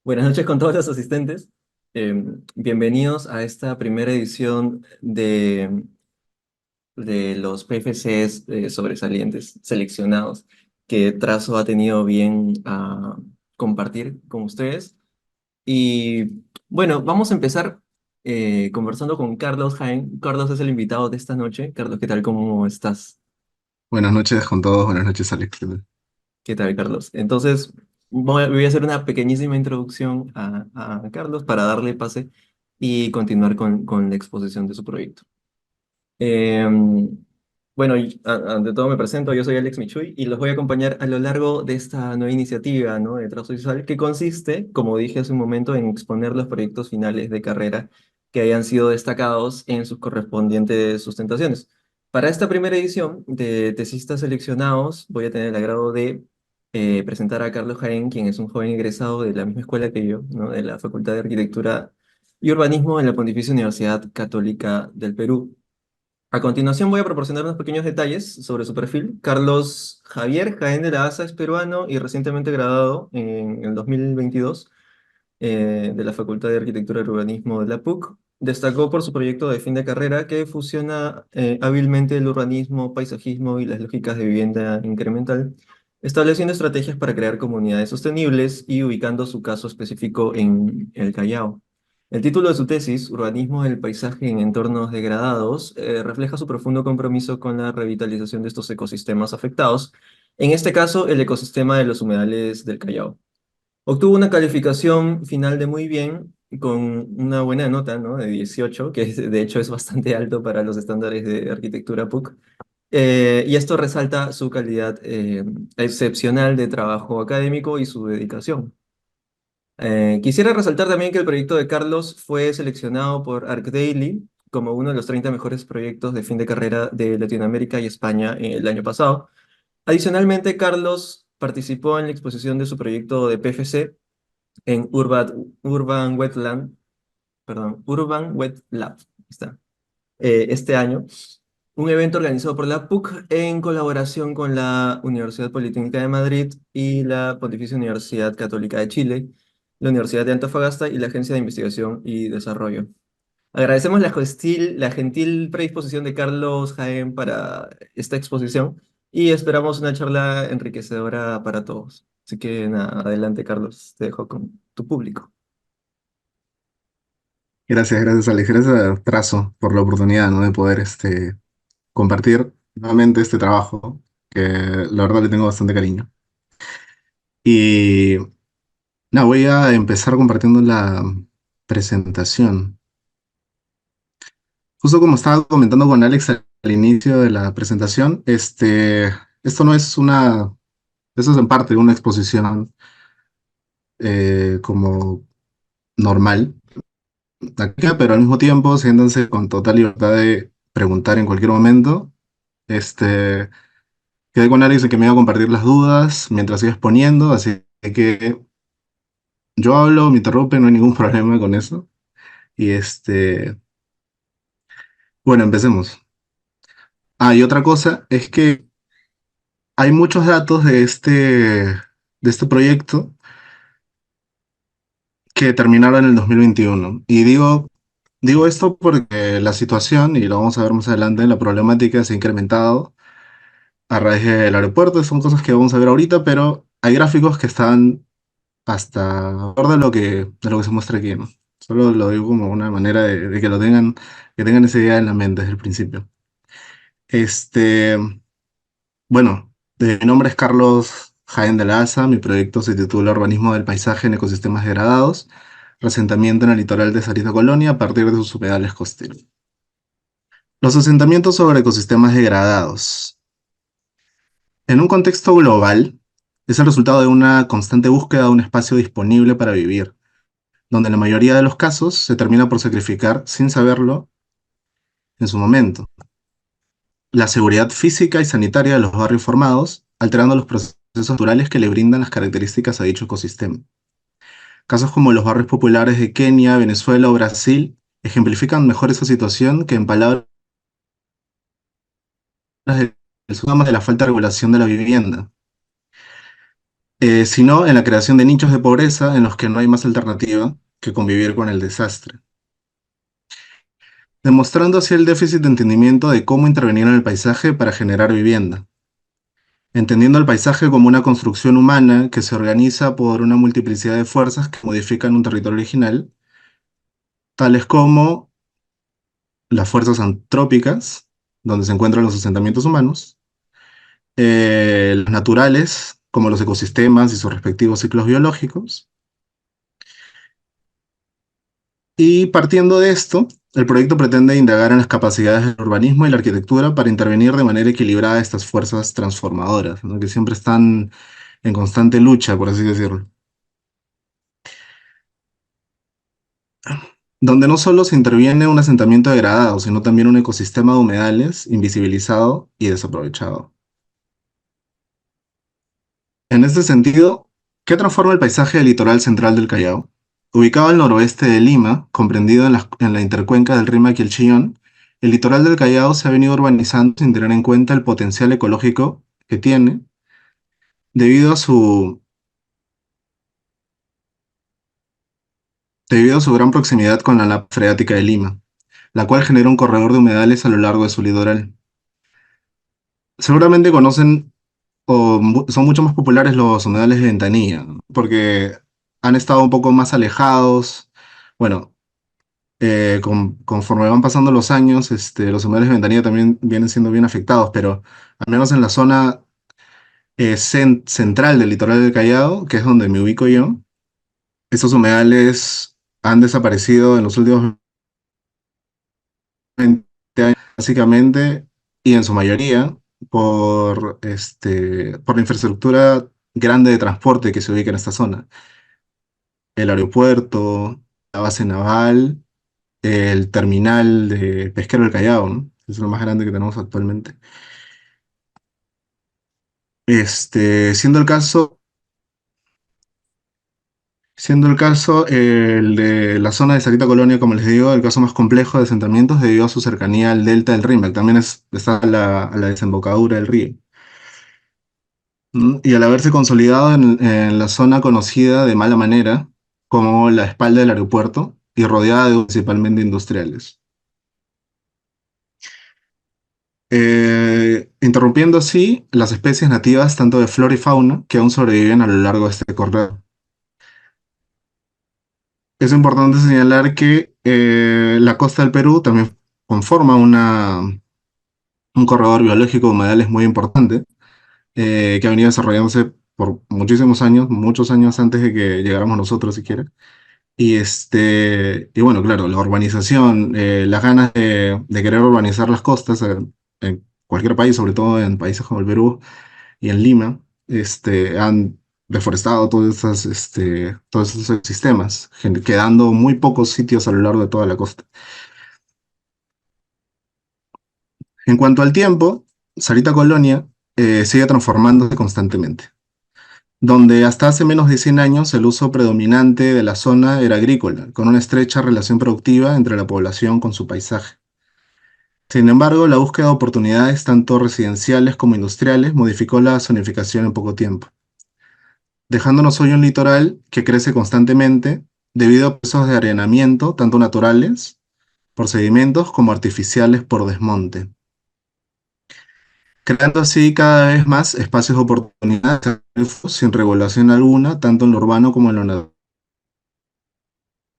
Buenas noches con todos los asistentes. Eh, Bienvenidos a esta primera edición de los PFCs sobresalientes seleccionados que Trazo ha tenido bien a compartir con ustedes. Y bueno, vamos a empezar conversando con Carlos Jaén. Carlos es el invitado de esta noche. Carlos, ¿qué tal? ¿Cómo estás? Buenas noches con todos, buenas noches Alex. ¿Qué tal, Carlos? Entonces, voy a hacer una pequeñísima introducción a Carlos para darle pase y continuar con la exposición de su proyecto. Eh, bueno, ante todo me presento, yo soy Alex Michuy y los voy a acompañar a lo largo de esta nueva iniciativa, ¿no?, de Trazo Visual, que consiste, como dije hace un momento, en exponer los proyectos finales de carrera que hayan sido destacados en sus correspondientes sustentaciones. Para esta primera edición de Tesistas Seleccionados, voy a tener el agrado de presentar a Carlos Jaén, quien es un joven egresado de la misma escuela que yo, ¿no?, de la Facultad de Arquitectura y Urbanismo en la Pontificia Universidad Católica del Perú. A continuación voy a proporcionar unos pequeños detalles sobre su perfil. Carlos Javier Jaén de la Asa es peruano y recientemente graduado en el 2022 de la Facultad de Arquitectura y Urbanismo de la PUC. Destacó por su proyecto de fin de carrera que fusiona hábilmente el urbanismo, paisajismo y las lógicas de vivienda incremental, estableciendo estrategias para crear comunidades sostenibles y ubicando su caso específico en el Callao. El título de su tesis, Urbanismo del paisaje en entornos degradados, refleja su profundo compromiso con la revitalización de estos ecosistemas afectados, en este caso el ecosistema de los humedales del Callao. Obtuvo una calificación final de muy bien, con una buena nota, ¿no?, de 18, que de hecho es bastante alto para los estándares de arquitectura PUC. Y esto resalta su calidad excepcional de trabajo académico y su dedicación. Quisiera resaltar también que el proyecto de Carlos fue seleccionado por ArcDaily como uno de los 30 mejores proyectos de fin de carrera de Latinoamérica y España el año pasado. Adicionalmente, Carlos participó en la exposición de su proyecto de PFC en Urban Wet Lab, está, este año, un evento organizado por la PUC en colaboración con la Universidad Politécnica de Madrid y la Pontificia Universidad Católica de Chile, la Universidad de Antofagasta y la Agencia de Investigación y Desarrollo. Agradecemos la gentil predisposición de Carlos Jaén para esta exposición y esperamos una charla enriquecedora para todos. Así que nada, adelante, Carlos, te dejo con tu público. Gracias Alex, gracias a Trazo por la oportunidad, ¿no?, de poder compartir nuevamente este trabajo, que la verdad le tengo bastante cariño. Y nada, voy a empezar compartiendo la presentación. Justo como estaba comentando con Alex al inicio de la presentación, esto no es una, esto es en parte una exposición como normal, acá, pero al mismo tiempo siéntanse con total libertad de preguntar en cualquier momento. Este, Quedé con Alex de que me iba a compartir las dudas mientras iba exponiendo, así que yo hablo, me interrumpe, no hay ningún problema con eso. Y bueno, empecemos. Ah, y otra cosa es que hay muchos datos de este proyecto que terminaron en el 2021. Y digo esto porque la situación, y lo vamos a ver más adelante, la problemática se ha incrementado a raíz del aeropuerto. Son cosas que vamos a ver ahorita, pero hay gráficos que están hasta mejor de lo que se muestra aquí, ¿no? Solo lo digo como una manera de que tengan esa idea en la mente desde el principio. Este, bueno, mi nombre es Carlos Jaén de la Asa, mi proyecto se titula Urbanismo del Paisaje en Ecosistemas Degradados, asentamiento en el litoral de Sarita Colonia a partir de sus humedales costeros. Los asentamientos sobre ecosistemas degradados. En un contexto global, es el resultado de una constante búsqueda de un espacio disponible para vivir, donde en la mayoría de los casos se termina por sacrificar, sin saberlo, en su momento, la seguridad física y sanitaria de los barrios formados, alterando los procesos naturales que le brindan las características a dicho ecosistema. Casos como los barrios populares de Kenia, Venezuela o Brasil ejemplifican mejor esa situación que en palabras del síntomas de la falta de regulación de la vivienda. sino en la creación de nichos de pobreza en los que no hay más alternativa que convivir con el desastre, demostrando así el déficit de entendimiento de cómo intervenir en el paisaje para generar vivienda, entendiendo el paisaje como una construcción humana que se organiza por una multiplicidad de fuerzas que modifican un territorio original, tales como las fuerzas antrópicas, donde se encuentran los asentamientos humanos, las naturales, como los ecosistemas y sus respectivos ciclos biológicos. Y partiendo de esto, el proyecto pretende indagar en las capacidades del urbanismo y la arquitectura para intervenir de manera equilibrada estas fuerzas transformadoras, ¿no? Que siempre están en constante lucha, por así decirlo. Donde no solo se interviene un asentamiento degradado, sino también un ecosistema de humedales invisibilizado y desaprovechado. En este sentido, ¿qué transforma el paisaje del litoral central del Callao? Ubicado al noroeste de Lima, comprendido en la intercuenca del Rímac y el Chillón, el litoral del Callao se ha venido urbanizando sin tener en cuenta el potencial ecológico que tiene, debido a su, debido a su gran proximidad con la napa freática de Lima, la cual genera un corredor de humedales a lo largo de su litoral. Seguramente conocen son mucho más populares los humedales de Ventanilla, ¿no? Porque han estado un poco más alejados. Bueno, conforme van pasando los años, los humedales de Ventanilla también vienen siendo bien afectados, pero al menos en la zona central del litoral del Callao, que es donde me ubico yo, estos humedales han desaparecido en los últimos 20 años, básicamente, y en su mayoría por la infraestructura grande de transporte que se ubica en esta zona. El aeropuerto, la base naval, el terminal de pesquero del Callao, ¿no? Es lo más grande que tenemos actualmente. Siendo el caso, el de la zona de Sarita Colonia, como les digo, el caso más complejo de asentamientos debido a su cercanía al delta del Rímac. También está a la desembocadura del río. Y al haberse consolidado en la zona conocida de mala manera como la espalda del aeropuerto y rodeada de principalmente industriales. Interrumpiendo así las especies nativas tanto de flora y fauna que aún sobreviven a lo largo de este corredor. Es importante señalar que la costa del Perú también conforma un corredor biológico de humedales muy importante, que ha venido desarrollándose por muchísimos años, muchos años antes de que llegáramos nosotros siquiera. Y bueno, claro, la urbanización, las ganas de querer urbanizar las costas en cualquier país, sobre todo en países como el Perú y en Lima, han deforestado todos esos ecosistemas, quedando muy pocos sitios a lo largo de toda la costa. En cuanto al tiempo, Sarita Colonia sigue transformándose constantemente, donde hasta hace menos de 100 años el uso predominante de la zona era agrícola, con una estrecha relación productiva entre la población con su paisaje. Sin embargo, la búsqueda de oportunidades tanto residenciales como industriales modificó la zonificación en poco tiempo, dejándonos hoy un litoral que crece constantemente debido a procesos de arenamiento, tanto naturales por sedimentos como artificiales por desmonte, creando así cada vez más espacios de oportunidad sin regulación alguna, tanto en lo urbano como en lo natural.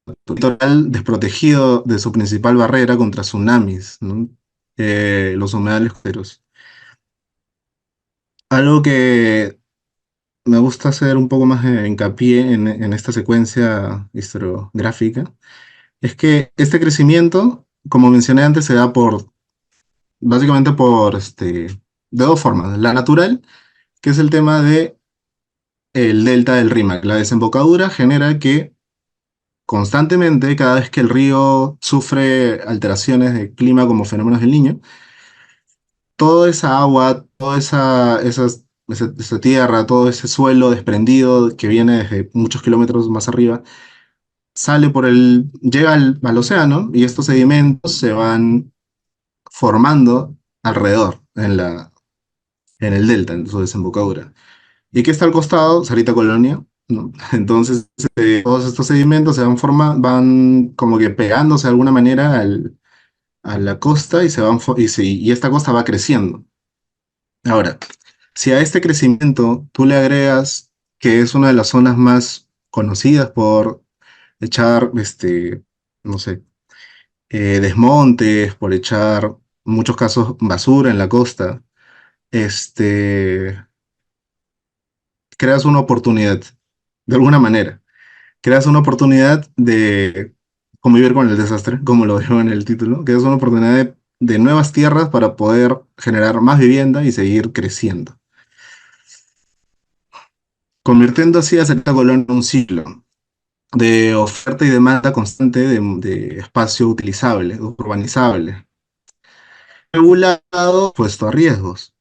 Un litoral desprotegido de su principal barrera contra tsunamis, ¿no? Los humedales costeros. Algo que me gusta hacer un poco más de hincapié en esta secuencia historiográfica es que este crecimiento, como mencioné antes, se da básicamente de dos formas. La natural, que es el tema de el delta del Rímac. La desembocadura genera que constantemente, cada vez que el río sufre alteraciones de clima como fenómenos del Niño, toda esa agua, esa tierra, todo ese suelo desprendido que viene desde muchos kilómetros más arriba, llega al océano y estos sedimentos se van formando alrededor, en el delta, en su desembocadura. ¿Y qué está al costado? Sarita Colonia, ¿no? Entonces, todos estos sedimentos se van van como que pegándose de alguna manera a la costa y y esta costa va creciendo. Ahora, si a este crecimiento tú le agregas que es una de las zonas más conocidas por echar, no sé, desmontes, por echar, en muchos casos, basura en la costa, este, creas una oportunidad, de alguna manera, creas una oportunidad de convivir con el desastre, como lo digo en el título, creas una oportunidad de nuevas tierras para poder generar más vivienda y seguir creciendo, convirtiendo así a Cerita Colón en un ciclo de oferta y demanda constante de espacio utilizable, urbanizable, regulado, puesto a riesgos,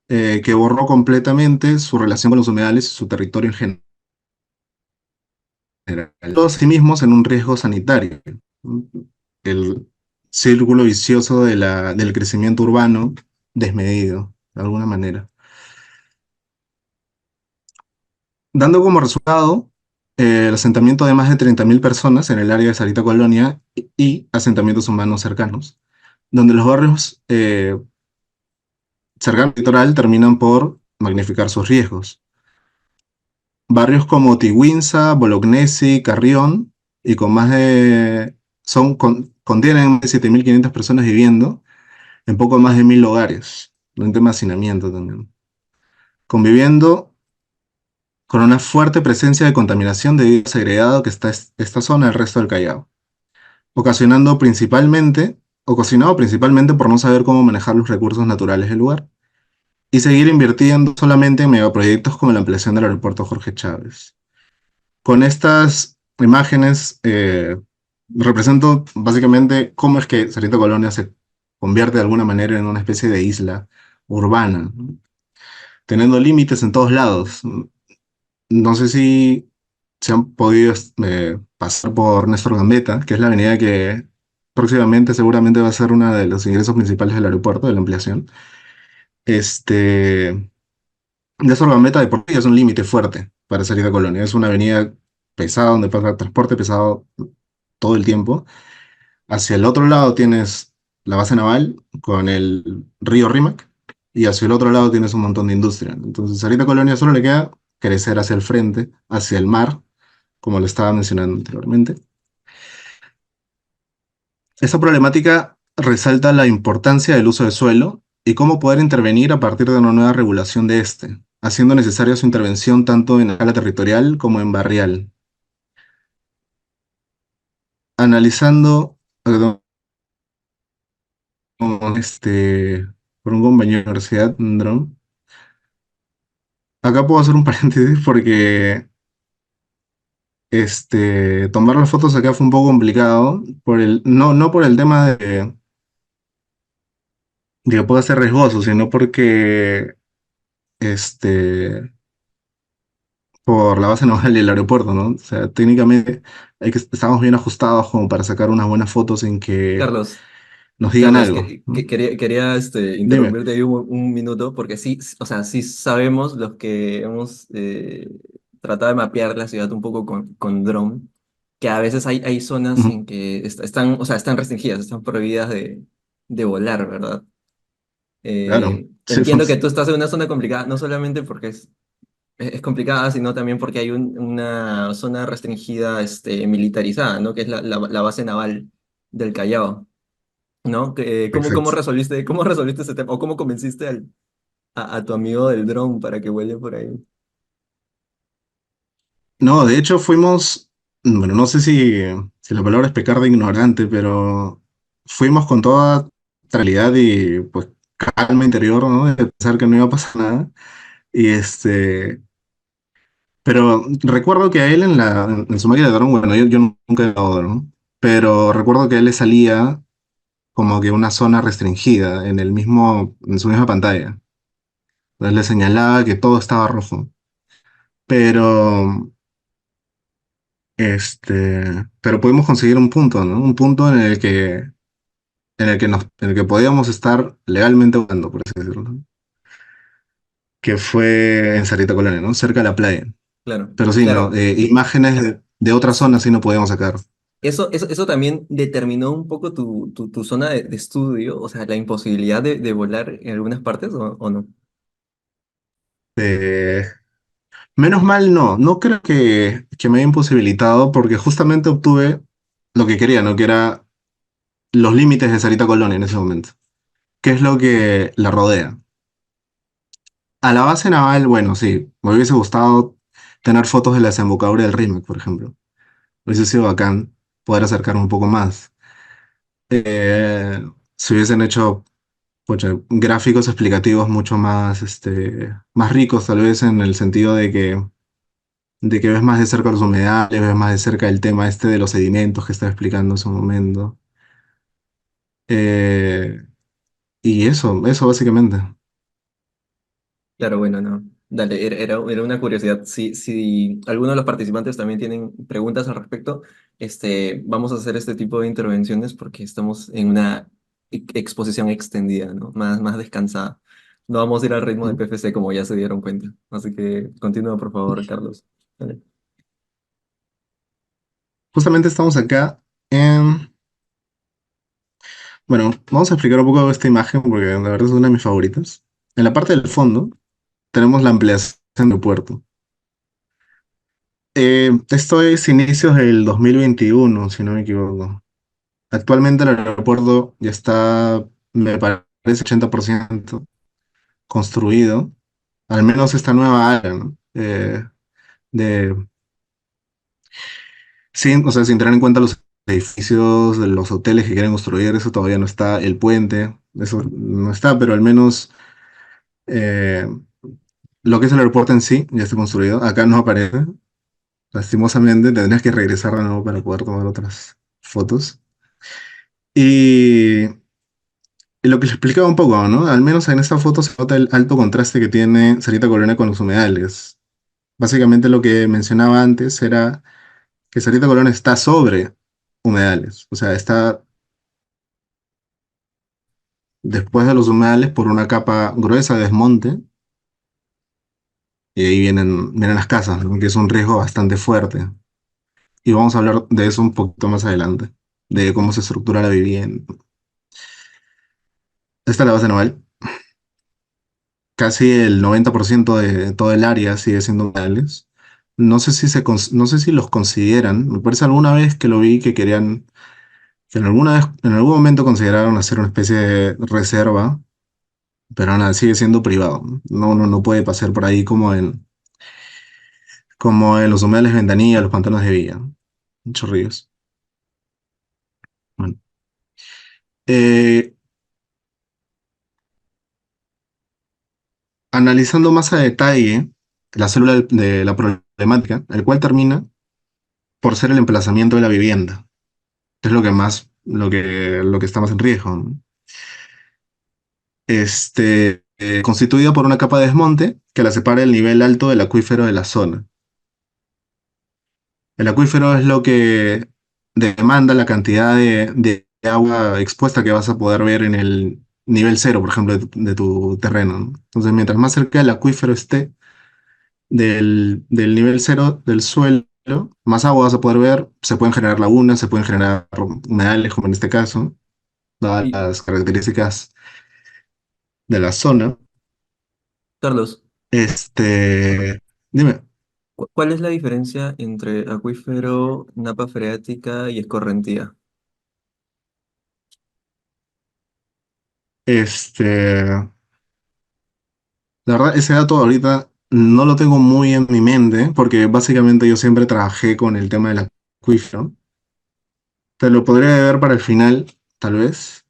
que borró completamente su relación con los humedales y su territorio en general. Todos sí mismos en un riesgo sanitario. El círculo vicioso del crecimiento urbano desmedido, de alguna manera. Dando como resultado el asentamiento de más de 30.000 personas en el área de Sarita Colonia y asentamientos humanos cercanos, donde los barrios cercanos al litoral terminan por magnificar sus riesgos. Barrios como Tiwinza, Bolognesi, Carrión, y con más de, contienen más de 7.500 personas viviendo en poco más de 1.000 hogares, un tema de hacinamiento también, conviviendo con una fuerte presencia de contaminación debido al segregado que está esta zona del resto del Callao, ocasionado principalmente por no saber cómo manejar los recursos naturales del lugar y seguir invirtiendo solamente en megaproyectos como la ampliación del aeropuerto Jorge Chávez. Con estas imágenes represento básicamente cómo es que Cerrito Colonia se convierte de alguna manera en una especie de isla urbana, ¿no? Teniendo límites en todos lados. No sé si se han podido pasar por Néstor Gambetta, que es la avenida que próximamente seguramente va a ser uno de los ingresos principales del aeropuerto, de la ampliación. Néstor Gambetta de por sí es un límite fuerte para salir de Colonia. Es una avenida pesada donde pasa transporte pesado todo el tiempo. Hacia el otro lado tienes la base naval con el río Rímac y hacia el otro lado tienes un montón de industria. Entonces, ahorita a Colonia solo le queda crecer hacia el frente, hacia el mar, como lo estaba mencionando anteriormente. Esta problemática resalta la importancia del uso del suelo y cómo poder intervenir a partir de una nueva regulación de este, haciendo necesaria su intervención tanto en escala territorial como en barrial. Analizando, perdón, por un compañero de la universidad, un dron. Acá puedo hacer un paréntesis porque tomar las fotos acá fue un poco complicado, no por el tema de que pueda ser riesgoso, sino porque este, por la base naval y el aeropuerto, ¿no? O sea, técnicamente estamos bien ajustados como para sacar unas buenas fotos en que Carlos, nos digan Carlos, algo, ¿no? quería Dime. interrumpirte ahí un minuto, porque sí, o sea, sí sabemos los que hemos tratado de mapear la ciudad un poco con dron, que a veces hay zonas Ujú. en que están, o sea, están restringidas, están prohibidas de volar, ¿verdad? Claro, sí, Entiendo que pues. tú estás en una zona complicada, no solamente porque es complicada, sino también porque hay una zona restringida, militarizada, ¿no? Que es la base naval del Callao. ¿No? Exacto. Cómo resolviste ese tema? ¿O cómo convenciste a tu amigo del dron para que vuele por ahí? No, de hecho fuimos, bueno, no sé si la palabra es pecar de ignorante, pero fuimos con toda tranquilidad y pues calma interior, ¿no? De pensar que no iba a pasar nada. Y pero recuerdo que a él en su máquina de dron, bueno, yo nunca he dado dron, pero recuerdo que a él le salía como que una zona restringida en su misma pantalla. Entonces le señalaba que todo estaba rojo. Pero pero pudimos conseguir un punto, ¿no? Un punto en el que podíamos estar legalmente jugando, por así decirlo, ¿no? que fue en Sarita Colonia, ¿no? Cerca de la playa. Claro, Pero sí, no, claro. imágenes de otras zonas sí no podíamos sacar. Eso también determinó un poco tu zona de estudio, o sea, la imposibilidad de volar en algunas partes, o no? Eh, Menos mal no, no creo que me haya imposibilitado porque justamente obtuve lo que quería, ¿no? Que era los límites de Sarita Colonia en ese momento, que es lo que la rodea. A la base naval, bueno, sí, me hubiese gustado tener fotos de la desembocadura del Rímac, por ejemplo. Hubiese sido bacán poder acercarme un poco más. Eh, Se hubiesen hecho pucha, gráficos explicativos mucho más, más ricos, tal vez en el sentido de que ves más de cerca los humedales, ves más de cerca el tema este de los sedimentos que estaba explicando en su momento. Eh, y eso básicamente. Claro, bueno, no. Dale, era una curiosidad. Si alguno de los participantes también tienen preguntas al respecto, vamos a hacer este tipo de intervenciones porque estamos en una exposición extendida, ¿no? Más descansada. No vamos a ir al ritmo del PFC como ya se dieron cuenta. Así que continúa, por favor, Carlos. Dale. Justamente estamos acá en... Bueno, vamos a explicar un poco esta imagen porque la verdad es una de mis favoritas. En la parte del fondo tenemos la ampliación del puerto. Esto es inicios del 2021, si no me equivoco. Actualmente el aeropuerto ya está, me parece, 80% construido, al menos esta nueva área, ¿no? De, sin, o sea, sin tener en cuenta los edificios, de los hoteles que quieren construir, eso todavía no está, el puente, eso no está, pero al menos eh, lo que es el aeropuerto en sí ya está construido. Acá no aparece, lastimosamente, tendrías que regresar de nuevo para poder tomar otras fotos. Y Y lo que les explicaba un poco, ¿no? Al menos en esta foto se nota el alto contraste que tiene Sarita Corona con los humedales. Básicamente lo que mencionaba antes era que Sarita Corona está sobre humedales, o sea, está después de los humedales por una capa gruesa de desmonte y ahí vienen las casas, ¿no? Que es un riesgo bastante fuerte. Y vamos a hablar de eso un poquito más adelante, de cómo se estructura la vivienda. Esta es la base naval. Casi el 90% de todo el área sigue siendo humedales. No sé si los consideran. Me parece alguna vez que lo vi que querían, que en algún momento consideraron hacer una especie de reserva, pero nada, sigue siendo privado. No puede pasar por ahí como en los humedales de Ventanilla, los pantanos de Villa, muchos ríos. Bueno, eh, analizando más a detalle la célula de la problemática, el cual termina por ser el emplazamiento de la vivienda. Es lo que más, lo que está más en riesgo, ¿no? Constituida por una capa de desmonte que la separa del nivel alto del acuífero de la zona. El acuífero es lo que demanda la cantidad de agua expuesta que vas a poder ver en el nivel cero, por ejemplo, de tu terreno, ¿no? Entonces, mientras más cerca del acuífero esté del nivel cero del suelo, más agua vas a poder ver. Se pueden generar lagunas, se pueden generar humedales, como en este caso, dadas Y, las características de la zona. Carlos, Dime, ¿cuál es la diferencia entre acuífero, napa freática y escorrentía? la verdad, ese dato ahorita no lo tengo muy en mi mente, porque básicamente yo siempre trabajé con el tema del acuífero. Te lo podría ver para el final, tal vez,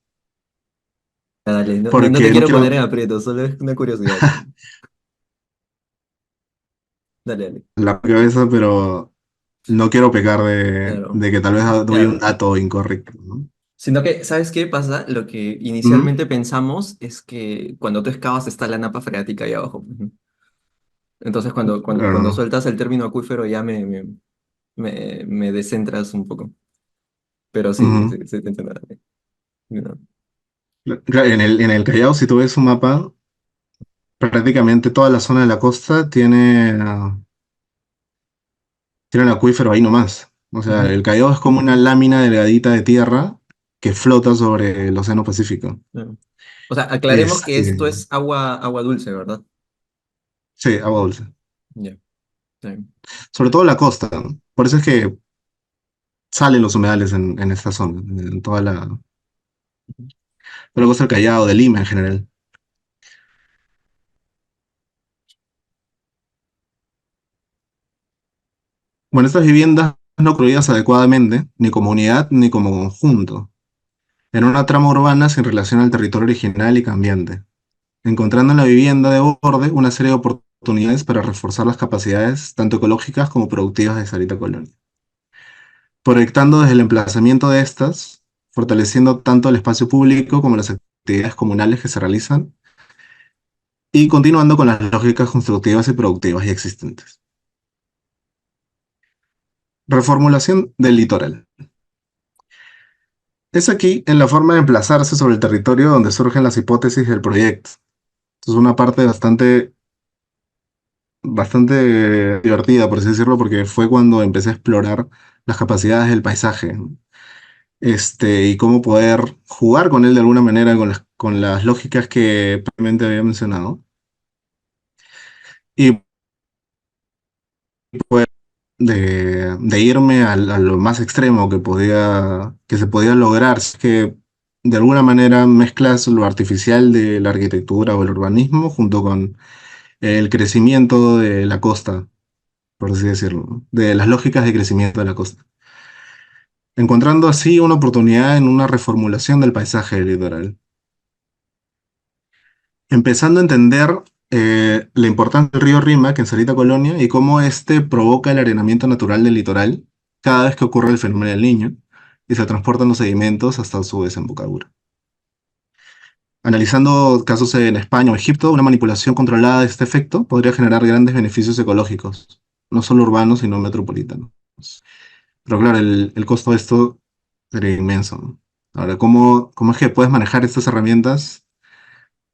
Ah, dale, no te porque no quiero poner quiero en aprieto, solo es una curiosidad. Dale, dale. la cabeza, pero no quiero pecar de, Claro. de que tal vez doy un Claro. dato incorrecto, ¿no? Sino que, ¿sabes qué pasa? Lo que Ujú. inicialmente pensamos es que cuando tú excavas está la napa freática ahí abajo. Ujú. Entonces, Claro, cuando no. sueltas el término acuífero ya me descentras un poco. Pero sí, Ujú. sí, sí te entiendo. Dale. No. Claro, en el Callao, si tú ves un mapa, prácticamente toda la zona de la costa tiene el acuífero ahí nomás. O sea, Ujú. el Callao es como una lámina delgadita de tierra que flota sobre el Océano Pacífico. Claro. O sea, aclaremos que Este, esto es agua dulce, ¿verdad? sí, agua dulce. Ya, está bien. Sobre todo la costa, ¿no? Por eso es que salen los humedales en esta zona, en toda la costa del Callao, de Lima en general. Bueno, estas viviendas no construidas adecuadamente, ni como unidad ni como conjunto, en una trama urbana sin relación al territorio original y cambiante, encontrando en la vivienda de borde una serie de oportunidades para reforzar las capacidades tanto ecológicas como productivas de Sarita Colonia, proyectando desde el emplazamiento de estas, fortaleciendo tanto el espacio público como las actividades comunales que se realizan y continuando con las lógicas constructivas y productivas ya existentes. Reformulación del litoral. Es aquí en la forma de emplazarse sobre el territorio donde surgen las hipótesis del proyecto. Es una parte bastante divertida, por así decirlo, porque fue cuando empecé a explorar las capacidades del paisaje, y cómo poder jugar con él de alguna manera con las lógicas que previamente había mencionado. Y pues de irme a lo más extremo que se podía lograr, es que de alguna manera mezclas lo artificial de la arquitectura o el urbanismo junto con el crecimiento de la costa, por así decirlo, ¿no? De las lógicas de crecimiento de la costa, encontrando así una oportunidad en una reformulación del paisaje del litoral, empezando a entender la importancia del río Rímac en Sarita Colonia y cómo este provoca el arenamiento natural del litoral cada vez que ocurre el fenómeno del Niño y se transportan los sedimentos hasta su desembocadura. Analizando casos en España o Egipto, una manipulación controlada de este efecto podría generar grandes beneficios ecológicos, no solo urbanos, sino metropolitanos. Pero claro, el costo de esto sería inmenso, ¿no? Ahora, ¿cómo es que puedes manejar estas herramientas?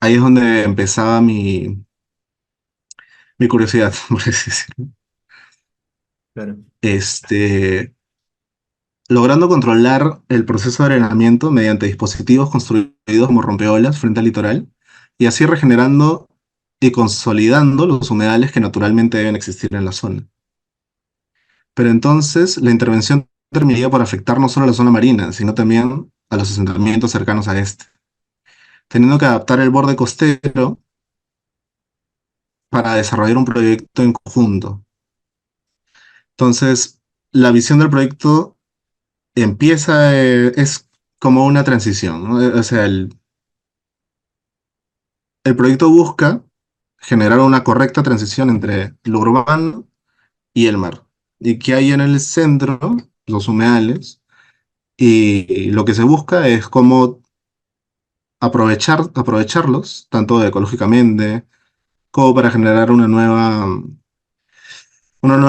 Ahí es donde empezaba mi curiosidad, por así decirlo. Claro. Este, logrando controlar el proceso de arenamiento mediante dispositivos construidos como rompeolas frente al litoral y así regenerando y consolidando los humedales que naturalmente deben existir en la zona. Pero entonces la intervención terminaría por afectar no solo a la zona marina, sino también a los asentamientos cercanos a este, teniendo que adaptar el borde costero para desarrollar un proyecto en conjunto. Entonces, la visión del proyecto es como una transición, ¿no? O sea, el proyecto busca generar una correcta transición entre lo urbano y el mar. Y que hay en el centro, los humedales, y lo que se busca es cómo aprovecharlos, tanto ecológicamente como para generar una nueva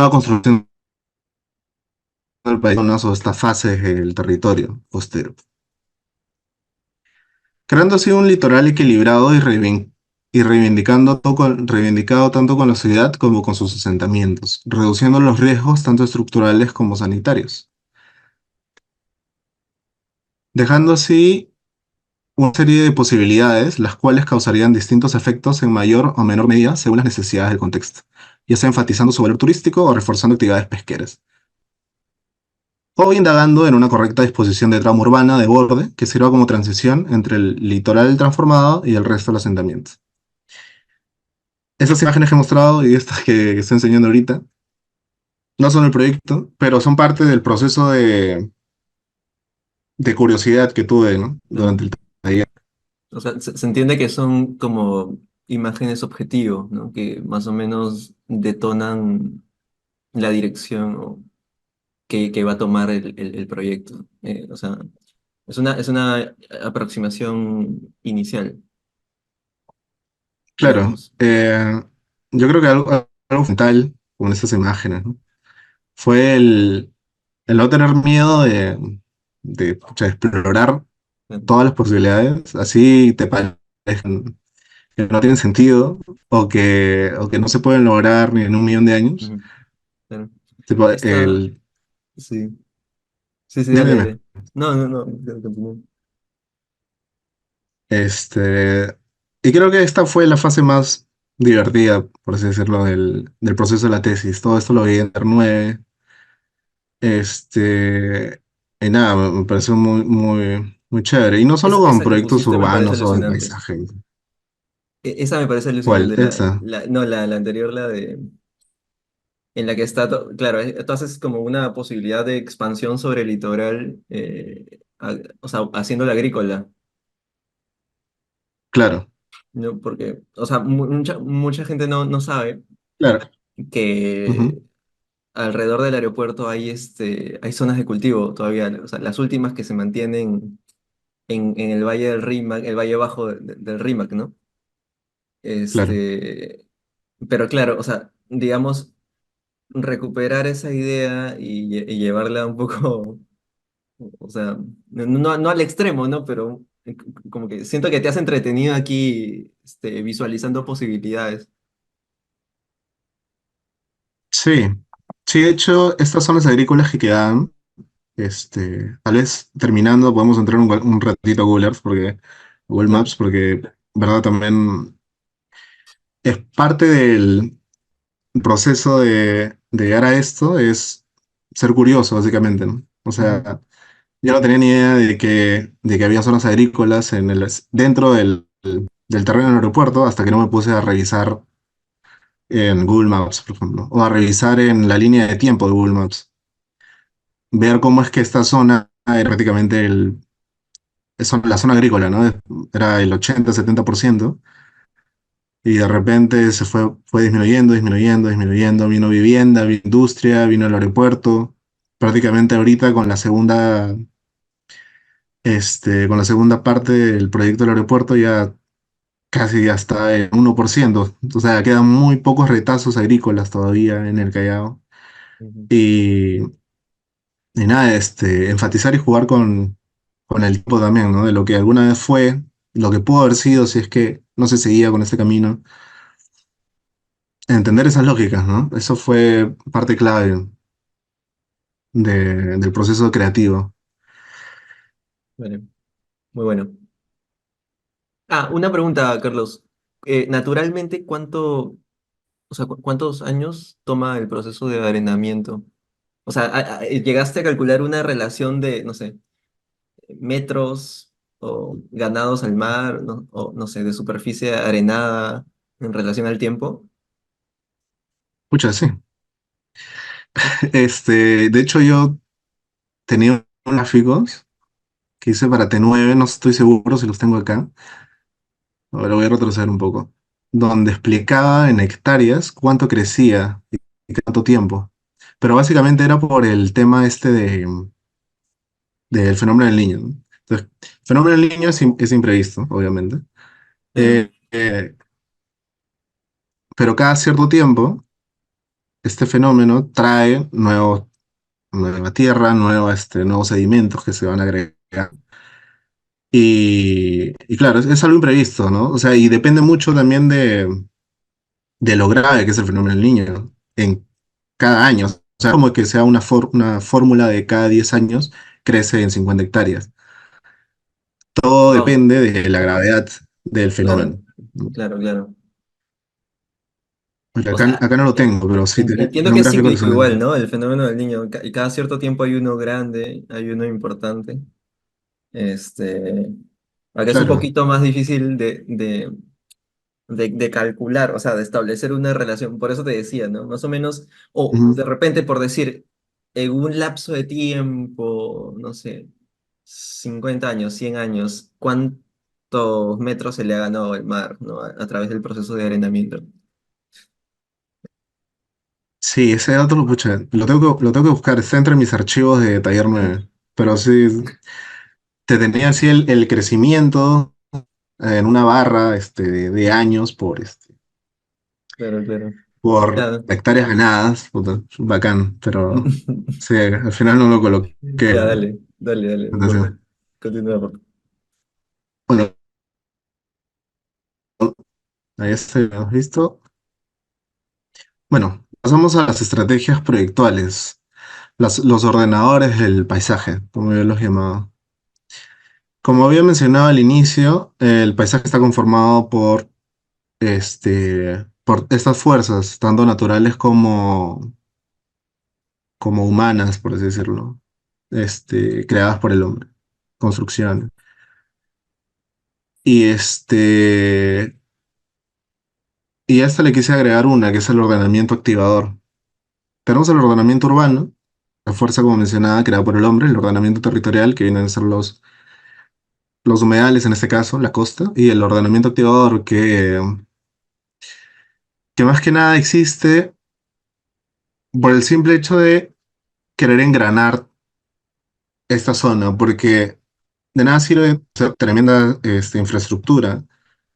construcción del país, o esta fase del territorio costero, creando así un litoral equilibrado y reivindicado tanto con la ciudad como con sus asentamientos, reduciendo los riesgos tanto estructurales como sanitarios, dejando así una serie de posibilidades, las cuales causarían distintos efectos en mayor o menor medida según las necesidades del contexto, ya sea enfatizando su valor turístico o reforzando actividades pesqueras, o indagando en una correcta disposición de trama urbana de borde que sirva como transición entre el litoral transformado y el resto del asentamiento. Esas imágenes que he mostrado y estas que estoy enseñando ahorita no son el proyecto, pero son parte del proceso de curiosidad que tuve, ¿no? Claro. Durante el taller. O sea, se entiende que son como imágenes objetivo, ¿no? Que más o menos detonan la dirección que va a tomar el proyecto. O sea, es una aproximación inicial, Claro, digamos. yo creo que algo fundamental con estas imágenes, ¿no? Fue el no tener miedo de explorar Claro. todas las posibilidades, así te parezcan. que no tienen sentido o que no se pueden lograr ni en un millón de años. Ujú, claro. Tipo, Esta, sí, sí, sí, dime, dale, dime. dale. No, no, no, continúa. Este, y creo que esta fue la fase más divertida, por así decirlo, del proceso de la tesis. Todo esto lo vi en Ter 9. Este, y nada, me pareció muy chévere. Y no solo con Esa que proyectos pusiste me parece urbanos o de alucinante. paisaje. Esa me parece ¿Cuál? alucinante. Esa. No, la anterior, la de. En la que está. Claro, tú haces como una posibilidad de expansión sobre el litoral, o sea, haciéndola agrícola, Claro, ¿no? Porque, o sea, mucha gente no sabe claro. Ujú, que alrededor del aeropuerto hay zonas de cultivo todavía, o sea, las últimas que se mantienen en el Valle del Rímac, el Valle Bajo del Rímac, ¿no? claro. Este, pero claro, o sea, digamos, recuperar esa idea y llevarla un poco, o sea, no al extremo, ¿no? Pero como que siento que te has entretenido aquí, visualizando posibilidades. Sí, sí, de hecho, estas zonas agrícolas que quedan, tal vez terminando, podemos entrar un ratito a Google Earth, porque, Google Claro. Maps, porque, verdad, también es parte del proceso de llegar a esto, es ser curioso, básicamente, ¿no? O Ujú, sea, yo no tenía ni idea de que había zonas agrícolas dentro del terreno del aeropuerto hasta que no me puse a revisar en Google Maps, por ejemplo, o a revisar en la línea de tiempo de Google Maps, ver cómo es que esta zona era prácticamente la zona agrícola, ¿no? Era el 80-70%, y de repente fue disminuyendo, vino vivienda, vino industria, vino el aeropuerto. Prácticamente ahorita con la segunda parte del proyecto del aeropuerto ya casi ya está en 1%. O sea, quedan muy pocos retazos agrícolas todavía en el Callao. ujú. Y, y nada, enfatizar y jugar con el tiempo también, ¿no? De lo que alguna vez fue, lo que pudo haber sido si es que no se seguía con este camino. Entender esas lógicas, ¿no? Eso fue parte clave del proceso creativo. Vale, muy bueno. Ah, una pregunta, Carlos. Naturalmente, o sea, cuántos años toma el proceso de arenamiento? O sea, ¿llegaste a calcular una relación de, no sé, metros o ganados al mar, ¿no? O no sé, de superficie arenada en relación al tiempo? Pucha, sí. De hecho, yo tenía unos gráficos que hice para T9, no estoy seguro si los tengo acá. Ahora voy a retroceder un poco. Donde explicaba en hectáreas cuánto crecía y cuánto tiempo. Pero básicamente era por el tema del fenómeno del niño, ¿no? Entonces, el fenómeno del niño es imprevisto, obviamente. Claro. Eh, eh, pero cada cierto tiempo, este fenómeno trae nueva tierra, nuevos sedimentos que se van a agregar. Y claro, es algo imprevisto, ¿no? O sea, y depende mucho también de lo grave que es el fenómeno del niño en cada año. O sea, como que sea una fórmula de cada 10 años crece en 50 hectáreas. Todo Wow, depende de la gravedad del claro, fenómeno. claro, claro. Porque O acá, sea, acá no lo tengo, pero sí entiendo en que un es gráfico lo cíclico salen. igual, ¿no? El fenómeno del niño. Y cada cierto tiempo hay uno grande, hay uno importante. Este, acá es un Claro. poquito más difícil de calcular, o sea, de establecer una relación. Por eso te decía, ¿no? Más o menos, o Ujú. de repente por decir, en un lapso de tiempo, no sé, 50 años, 100 años, ¿cuántos metros se le ha ganado el mar, ¿no? A través del proceso de arenamiento. Sí, ese dato pucha, lo tengo que buscar, está entre mis archivos de Taller Claro, 9. Pero sí, te tenía así el crecimiento en una barra de años claro, claro. por Ya, hectáreas ganadas. Puta, bacán, pero sí, al final no lo coloqué. ya, dale, dale, dale, no importa. Entonces, Continúa, por favor. bueno, Ahí está, ¿lo has visto? Bueno, pasamos a las estrategias proyectuales, los ordenadores del paisaje, como yo los llamaba. Como había mencionado al inicio, el paisaje está conformado por estas fuerzas, tanto naturales como humanas, por así decirlo, creadas por el hombre, construcciones. Y y a esta le quise agregar una, que es el ordenamiento activador. Tenemos el ordenamiento urbano, la fuerza, como mencionaba, creada por el hombre, el ordenamiento territorial, que vienen a ser los humedales, en este caso, la costa, y el ordenamiento activador, que más que nada existe por el simple hecho de querer engranar esta zona, porque de nada sirve ser tremenda infraestructura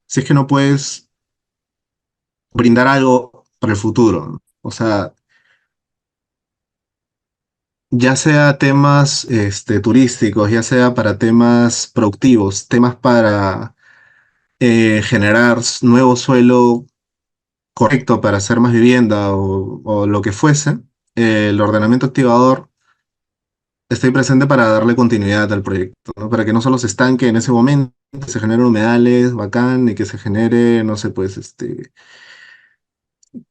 si es que no puedes brindar algo para el futuro. O sea, ya sea temas turísticos, ya sea para temas productivos, temas para generar nuevo suelo correcto para hacer más vivienda o lo que fuese, el ordenamiento activador está ahí presente para darle continuidad al proyecto, ¿no? Para que no solo se estanque en ese momento, que se generen humedales, bacán, y que se genere, no sé, pues,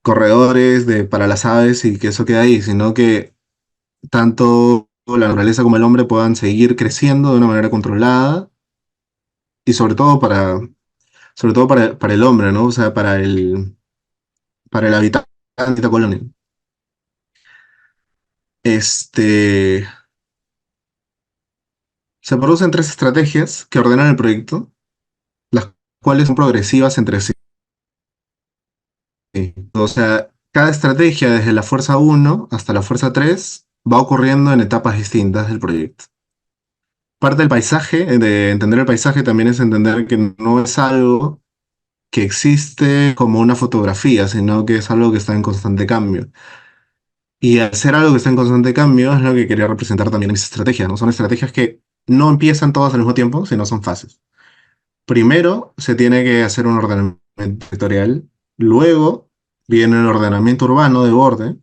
corredores para las aves y que eso quede ahí, sino que tanto la naturaleza como el hombre puedan seguir creciendo de una manera controlada y sobre todo para el hombre, ¿no? O sea, para el habitante de esta colonia. Este, Se producen tres estrategias que ordenan el proyecto, las cuales son progresivas entre sí. O sea, cada estrategia, desde la fuerza uno hasta la fuerza 3 va ocurriendo en etapas distintas del proyecto. Parte del paisaje, de entender el paisaje, también es entender que no es algo que existe como una fotografía, sino que es algo que está en constante cambio. Y al ser algo que está en constante cambio, es lo que quería representar también en mis estrategias, ¿no? Son estrategias que no empiezan todas al mismo tiempo, sino son fases. Primero se tiene que hacer un ordenamiento territorial, luego viene el ordenamiento urbano de borde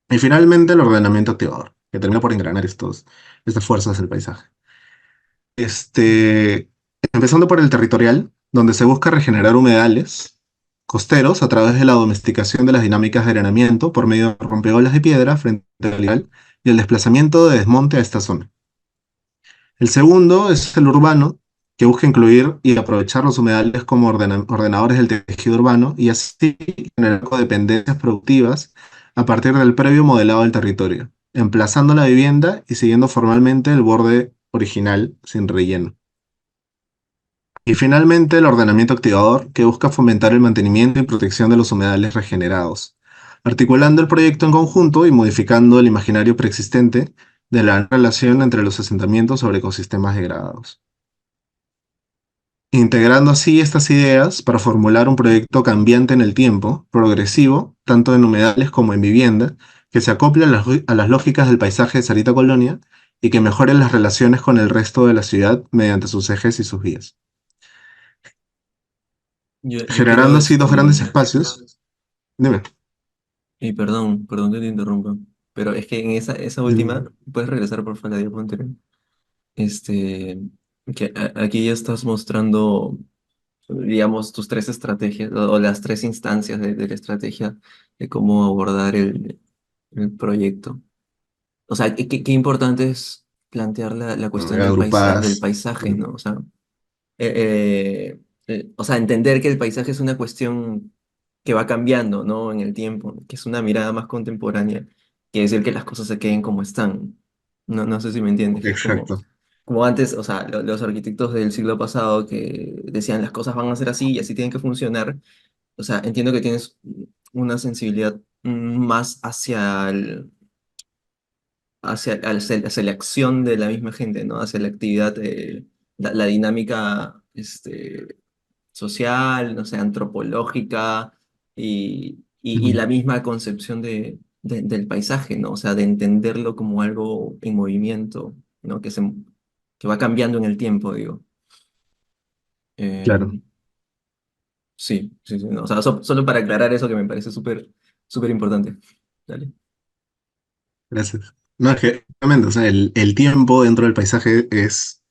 y finalmente el ordenamiento activador, que termina por engranar estas fuerzas del paisaje. Este, Empezando por el territorial, donde se busca regenerar humedales costeros a través de la domesticación de las dinámicas de drenamiento por medio de rompeolas de piedra frente al lineal y el desplazamiento de desmonte a esta zona. El segundo es el urbano, que busca incluir y aprovechar los humedales como ordenadores del tejido urbano y así generar codependencias productivas a partir del previo modelado del territorio, emplazando la vivienda y siguiendo formalmente el borde original sin relleno. Y finalmente el ordenamiento activador, que busca fomentar el mantenimiento y protección de los humedales regenerados, articulando el proyecto en conjunto y modificando el imaginario preexistente de la relación entre los asentamientos sobre ecosistemas degradados, integrando así estas ideas para formular un proyecto cambiante en el tiempo, progresivo, tanto en humedales como en vivienda, que se acople a las lógicas del paisaje de Sarita Colonia y que mejore las relaciones con el resto de la ciudad mediante sus ejes y sus vías, Yo quiero, generando así dos grandes espacios. Dime. y perdón que te interrumpa, pero es que en esa Dime. última, puedes regresar por favor a la diapositiva anterior. Este, aquí ya estás mostrando, digamos, tus tres estrategias o las tres instancias de la estrategia de cómo abordar el proyecto. O sea, qué importante es plantear la cuestión del Agrupadas. paisaje, ¿no? O sea, o sea, entender que el paisaje es una cuestión que va cambiando, ¿no? En el tiempo, que es una mirada más contemporánea que decir que las cosas se queden como están. No sé si me entiendes, que es Exacto. como antes, o sea, los arquitectos del siglo pasado que decían las cosas van a ser así y así tienen que funcionar. O sea, entiendo que tienes una sensibilidad más hacia la acción de la misma gente, ¿no? Hacia la actividad, la dinámica social, no sé, antropológica y Ujú. la misma concepción del paisaje, ¿no? O sea, de entenderlo como algo en movimiento, ¿no? Que va cambiando en el tiempo, digo. Claro. Eh, Sí, sí, sí, no, o sea, solo para aclarar eso que me parece súper, súper importante. Dale. Gracias. No, es que, obviamente, o sea, el tiempo dentro del paisaje es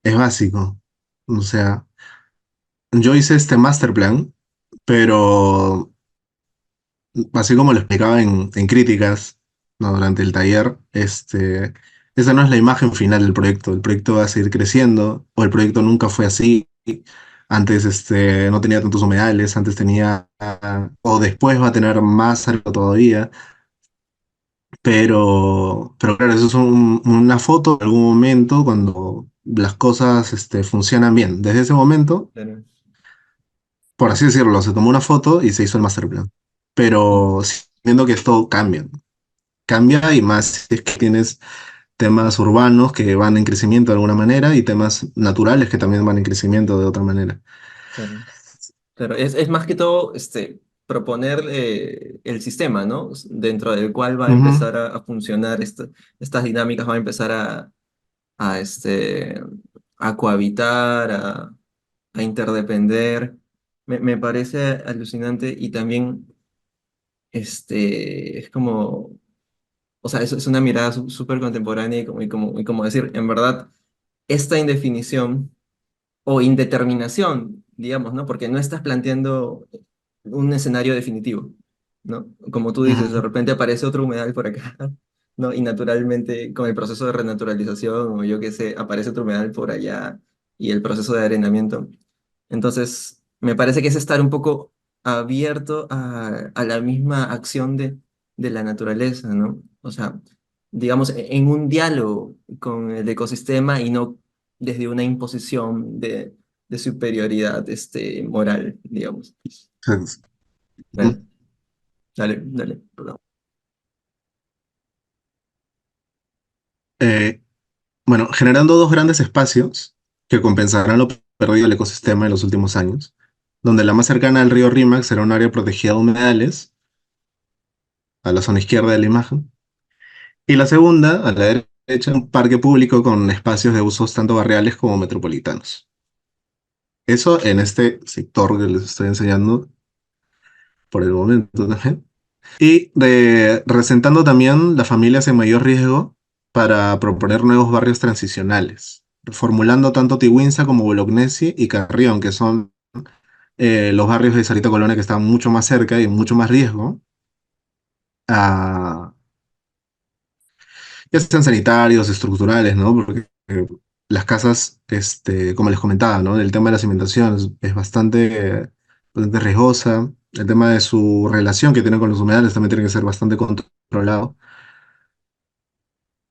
básico. O sea, yo hice este master plan, pero así como lo explicaba en críticas, ¿no? Durante el taller, esa no es la imagen final del proyecto. El proyecto va a seguir creciendo, o el proyecto nunca fue así. Antes no tenía tantos humedales, antes tenía, o después va a tener más algo todavía. Pero claro, eso es una foto de algún momento cuando las cosas funcionan bien. Desde ese momento, Dale. por así decirlo, se tomó una foto y se hizo el master plan. Mm, Pero sí, viendo que esto cambia. Cambia y más si es que tienes temas urbanos que van en crecimiento de alguna manera y temas naturales que también van en crecimiento de otra manera. claro. Claro, es más que todo proponer el sistema, ¿no? Dentro del cual va a Ujú. empezar a funcionar estas dinámicas, van a empezar a, este, a cohabitar, a interdepender. Me parece alucinante y también es como, o sea, es una mirada súper contemporánea y como decir, en verdad, esta indefinición o indeterminación, digamos, ¿no? Porque no estás planteando un escenario definitivo, ¿no? Como tú dices, de Ujú. repente aparece otro humedal por acá, ¿no? Y naturalmente, con el proceso de renaturalización, o yo qué sé, aparece otro humedal por allá, y el proceso de arenamiento. Entonces, me parece que es estar un poco abierto a la misma acción de la naturaleza, ¿no? O sea, digamos, en un diálogo con el ecosistema y no desde una imposición de superioridad moral, digamos. Bueno, dale, dale, perdón. Eh, bueno, generando dos grandes espacios que compensarán lo perdido del ecosistema en los últimos años, donde la más cercana al río Rímac será un área protegida de humedales, a la zona izquierda de la imagen, y la segunda, a la derecha, un parque público con espacios de usos tanto barriales como metropolitanos. Eso en este sector que les estoy enseñando por el momento también. Y resentando también las familias en mayor riesgo para proponer nuevos barrios transicionales, formulando tanto Tiwinza como Bolognesi y Carrión, que son los barrios de Sarita Colonia que están mucho más cerca y mucho más riesgo, a, ya sean sanitarios, estructurales, ¿no? Porque las casas, como les comentaba, ¿no? El tema de la cimentación es bastante riesgosa. El tema de su relación que tiene con los humedales también tiene que ser bastante controlado.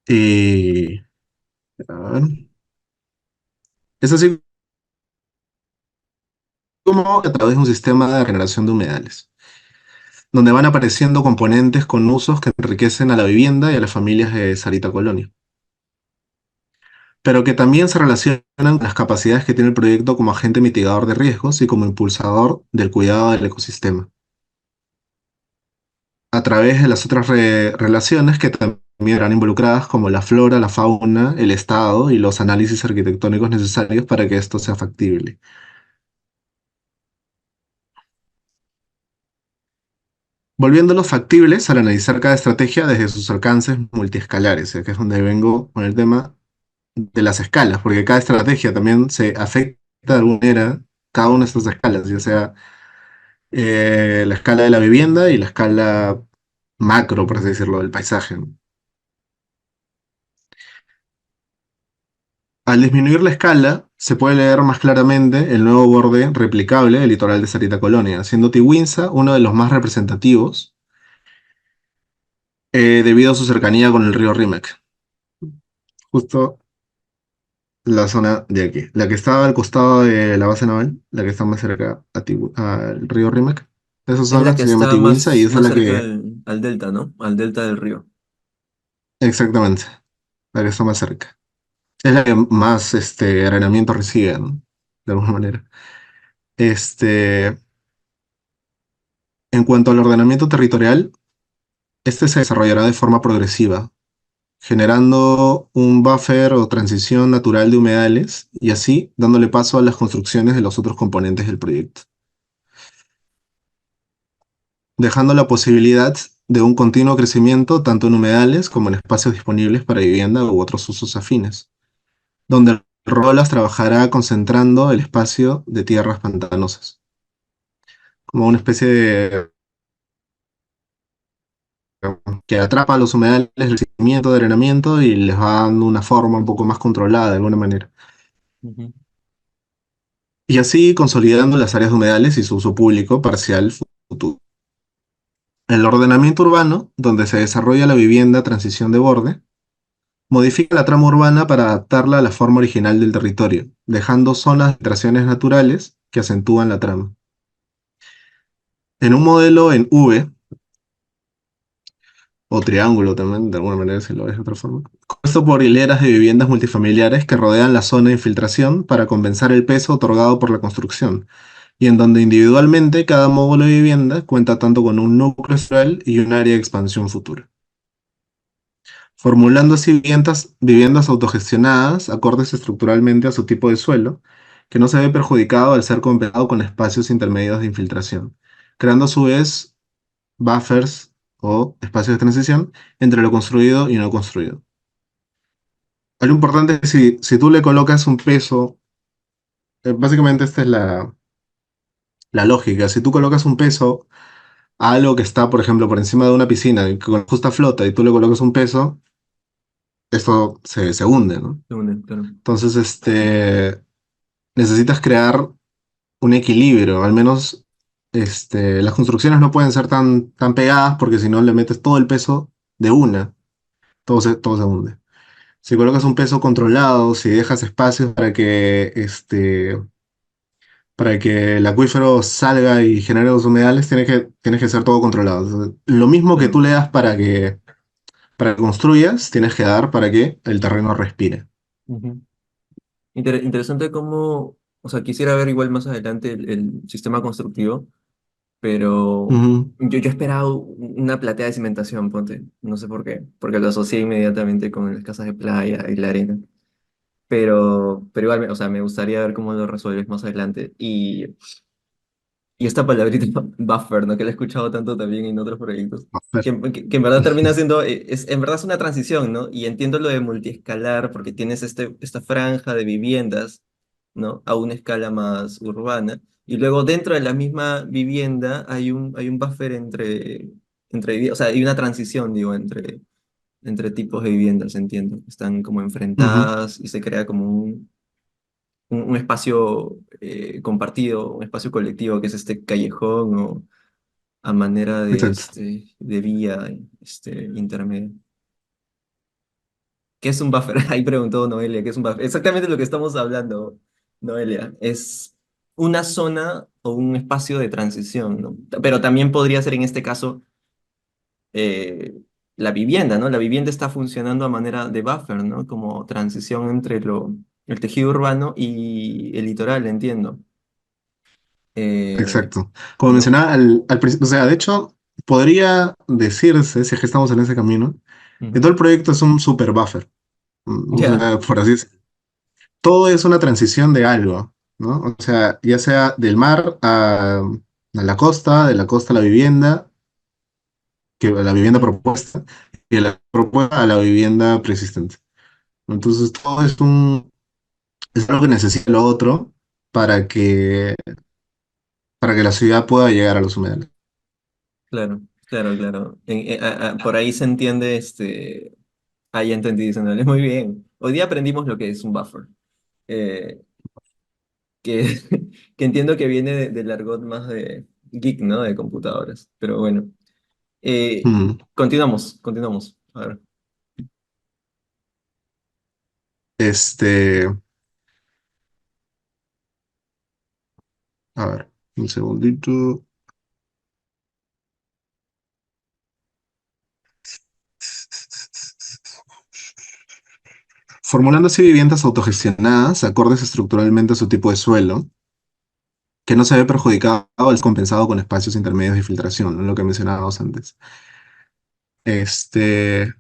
Y a ver, es así como a través de un sistema de generación de humedales, donde van apareciendo componentes con usos que enriquecen a la vivienda y a las familias de Sarita Colonia, pero que también se relacionan con las capacidades que tiene el proyecto como agente mitigador de riesgos y como impulsador del cuidado del ecosistema, a través de las otras relaciones que también eran involucradas como la flora, la fauna, el estado y los análisis arquitectónicos necesarios para que esto sea factible. Volviéndolos factibles al analizar cada estrategia desde sus alcances multiescalares, que es donde vengo con el tema de las escalas, porque cada estrategia también se afecta de alguna manera cada una de estas escalas, ya sea la escala de la vivienda y la escala macro, por así decirlo, del paisaje, ¿no? Al disminuir la escala, se puede leer más claramente el nuevo borde replicable del litoral de Sarita Colonia, siendo Tiwinza uno de los más representativos debido a su cercanía con el río Rímac. Justo la zona de aquí, la que estaba al costado de la base naval, la que está más cerca al río Rímac. Esa Es la zona que se llama está Tiwinza y esa es más la cerca que, al delta, ¿no? Al delta del río. exactamente, la que está más cerca. Es la que más arenamiento recibe, ¿no? De alguna manera. Este, en cuanto al ordenamiento territorial, este se desarrollará de forma progresiva, generando un buffer o transición natural de humedales y así dándole paso a las construcciones de los otros componentes del proyecto. dejando la posibilidad de un continuo crecimiento tanto en humedales como en espacios disponibles para vivienda u otros usos afines, donde el Rolas trabajará concentrando el espacio de tierras pantanosas, como una especie de que atrapa a los humedales el crecimiento de drenamiento y les va dando una forma un poco más controlada de alguna manera. Ujú, Y así consolidando las áreas de humedales y su uso público parcial futuro. El ordenamiento urbano, donde se desarrolla la vivienda transición de borde, modifica la trama urbana para adaptarla a la forma original del territorio, dejando zonas de interacciones naturales que acentúan la trama. En un modelo en V, o triángulo también, de alguna manera se lo ves de otra forma, compuesto por hileras de viviendas multifamiliares que rodean la zona de infiltración para compensar el peso otorgado por la construcción, y en donde individualmente cada módulo de vivienda cuenta tanto con un núcleo central y un área de expansión futura, formulando así viviendas autogestionadas, acordes estructuralmente a su tipo de suelo, que no se ve perjudicado al ser completado con espacios intermedios de infiltración, creando a su vez buffers o espacios de transición entre lo construido y no construido. Algo importante es que si tú le colocas un peso, básicamente esta es la lógica, si tú colocas un peso a algo que está, por ejemplo, por encima de una piscina y con justa flota y tú le colocas un peso, esto se hunde, ¿no? de una, claro. Entonces, necesitas crear un equilibrio, al menos las construcciones no pueden ser tan pegadas porque si no le metes todo el peso de una, todo se hunde. Si colocas un peso controlado, si dejas espacios para que el acuífero salga y genere los humedales, tienes que ser todo controlado. Entonces, lo mismo que Claro. tú le das para que construyas, tienes que dar para que el terreno respire. Ujú. Interesante cómo, o sea, quisiera ver igual más adelante el sistema constructivo, pero Ujú. yo esperaba una platea de cimentación, ponte, no sé por qué, porque lo asocié inmediatamente con las casas de playa y la arena, pero igual, o sea, me gustaría ver cómo lo resuelves más adelante. Y esta palabrita buffer, ¿no? Que la he escuchado tanto también en otros proyectos. A ver. Que en verdad termina siendo, en verdad es una transición, ¿no? Y entiendo lo de multiescalar porque tienes esta franja de viviendas, ¿no? A una escala más urbana. Y luego dentro de la misma vivienda hay un buffer o sea, hay una transición, digo, entre tipos de viviendas, entiendo. Están como Ujú. enfrentadas y se crea como un espacio compartido, un espacio colectivo que es este callejón o a manera Exacto. de vía intermedia. ¿Qué es un buffer? Ahí preguntó Noelia, ¿qué es un buffer? Exactamente lo que estamos hablando, Noelia. Es una zona o un espacio de transición, ¿no? Pero también podría ser en este caso eh, la vivienda, ¿no? La vivienda está funcionando a manera de buffer, ¿no? Como transición entre el tejido urbano y el litoral, entiendo. Eh, Exacto. Como ¿No? mencionaba al principio, o sea, de hecho, podría decirse, si es que estamos en ese camino, que Ujú. todo el proyecto es un super buffer. O Ya. sea, por así decirlo. Todo es una transición de algo, ¿no? O sea, ya sea del mar a la costa, de la costa a la vivienda, que a la vivienda Ujú. propuesta, y de la propuesta a la vivienda preexistente. Entonces, todo es algo que necesita lo otro para que, para que la ciudad pueda llegar a los humedales. Claro, claro, claro. Por ahí se entiende, ya entendí, Sonali. Muy bien. Hoy día aprendimos lo que es un buffer, eh, que, que entiendo que viene del argot más de geek, ¿no? De computadoras. Pero bueno, Eh, Mm. continuamos. A ver. Este, a ver, un segundito. Formulando así viviendas autogestionadas, acordes estructuralmente a su tipo de suelo, que no se ve perjudicado o es compensado con espacios intermedios de filtración, ¿no? Lo que mencionábamos antes. Este,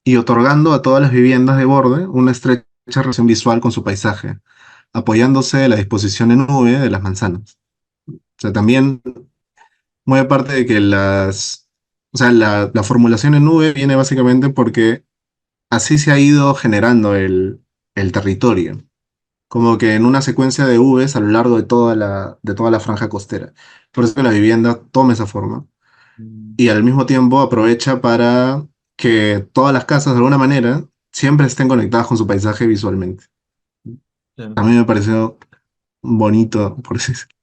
y otorgando a todas las viviendas de borde una estrecha relación visual con su paisaje, apoyándose de la disposición en V de las manzanas. O sea, también muy aparte de que o sea, la formulación en nube viene básicamente porque así se ha ido generando el territorio, como que en una secuencia de Vs a lo largo de toda la franja costera. Por eso que la vivienda toma esa forma Mm, y al mismo tiempo aprovecha para que todas las casas de alguna manera siempre estén conectadas con su paisaje visualmente. claro. A mí me pareció bonito, por así decirlo.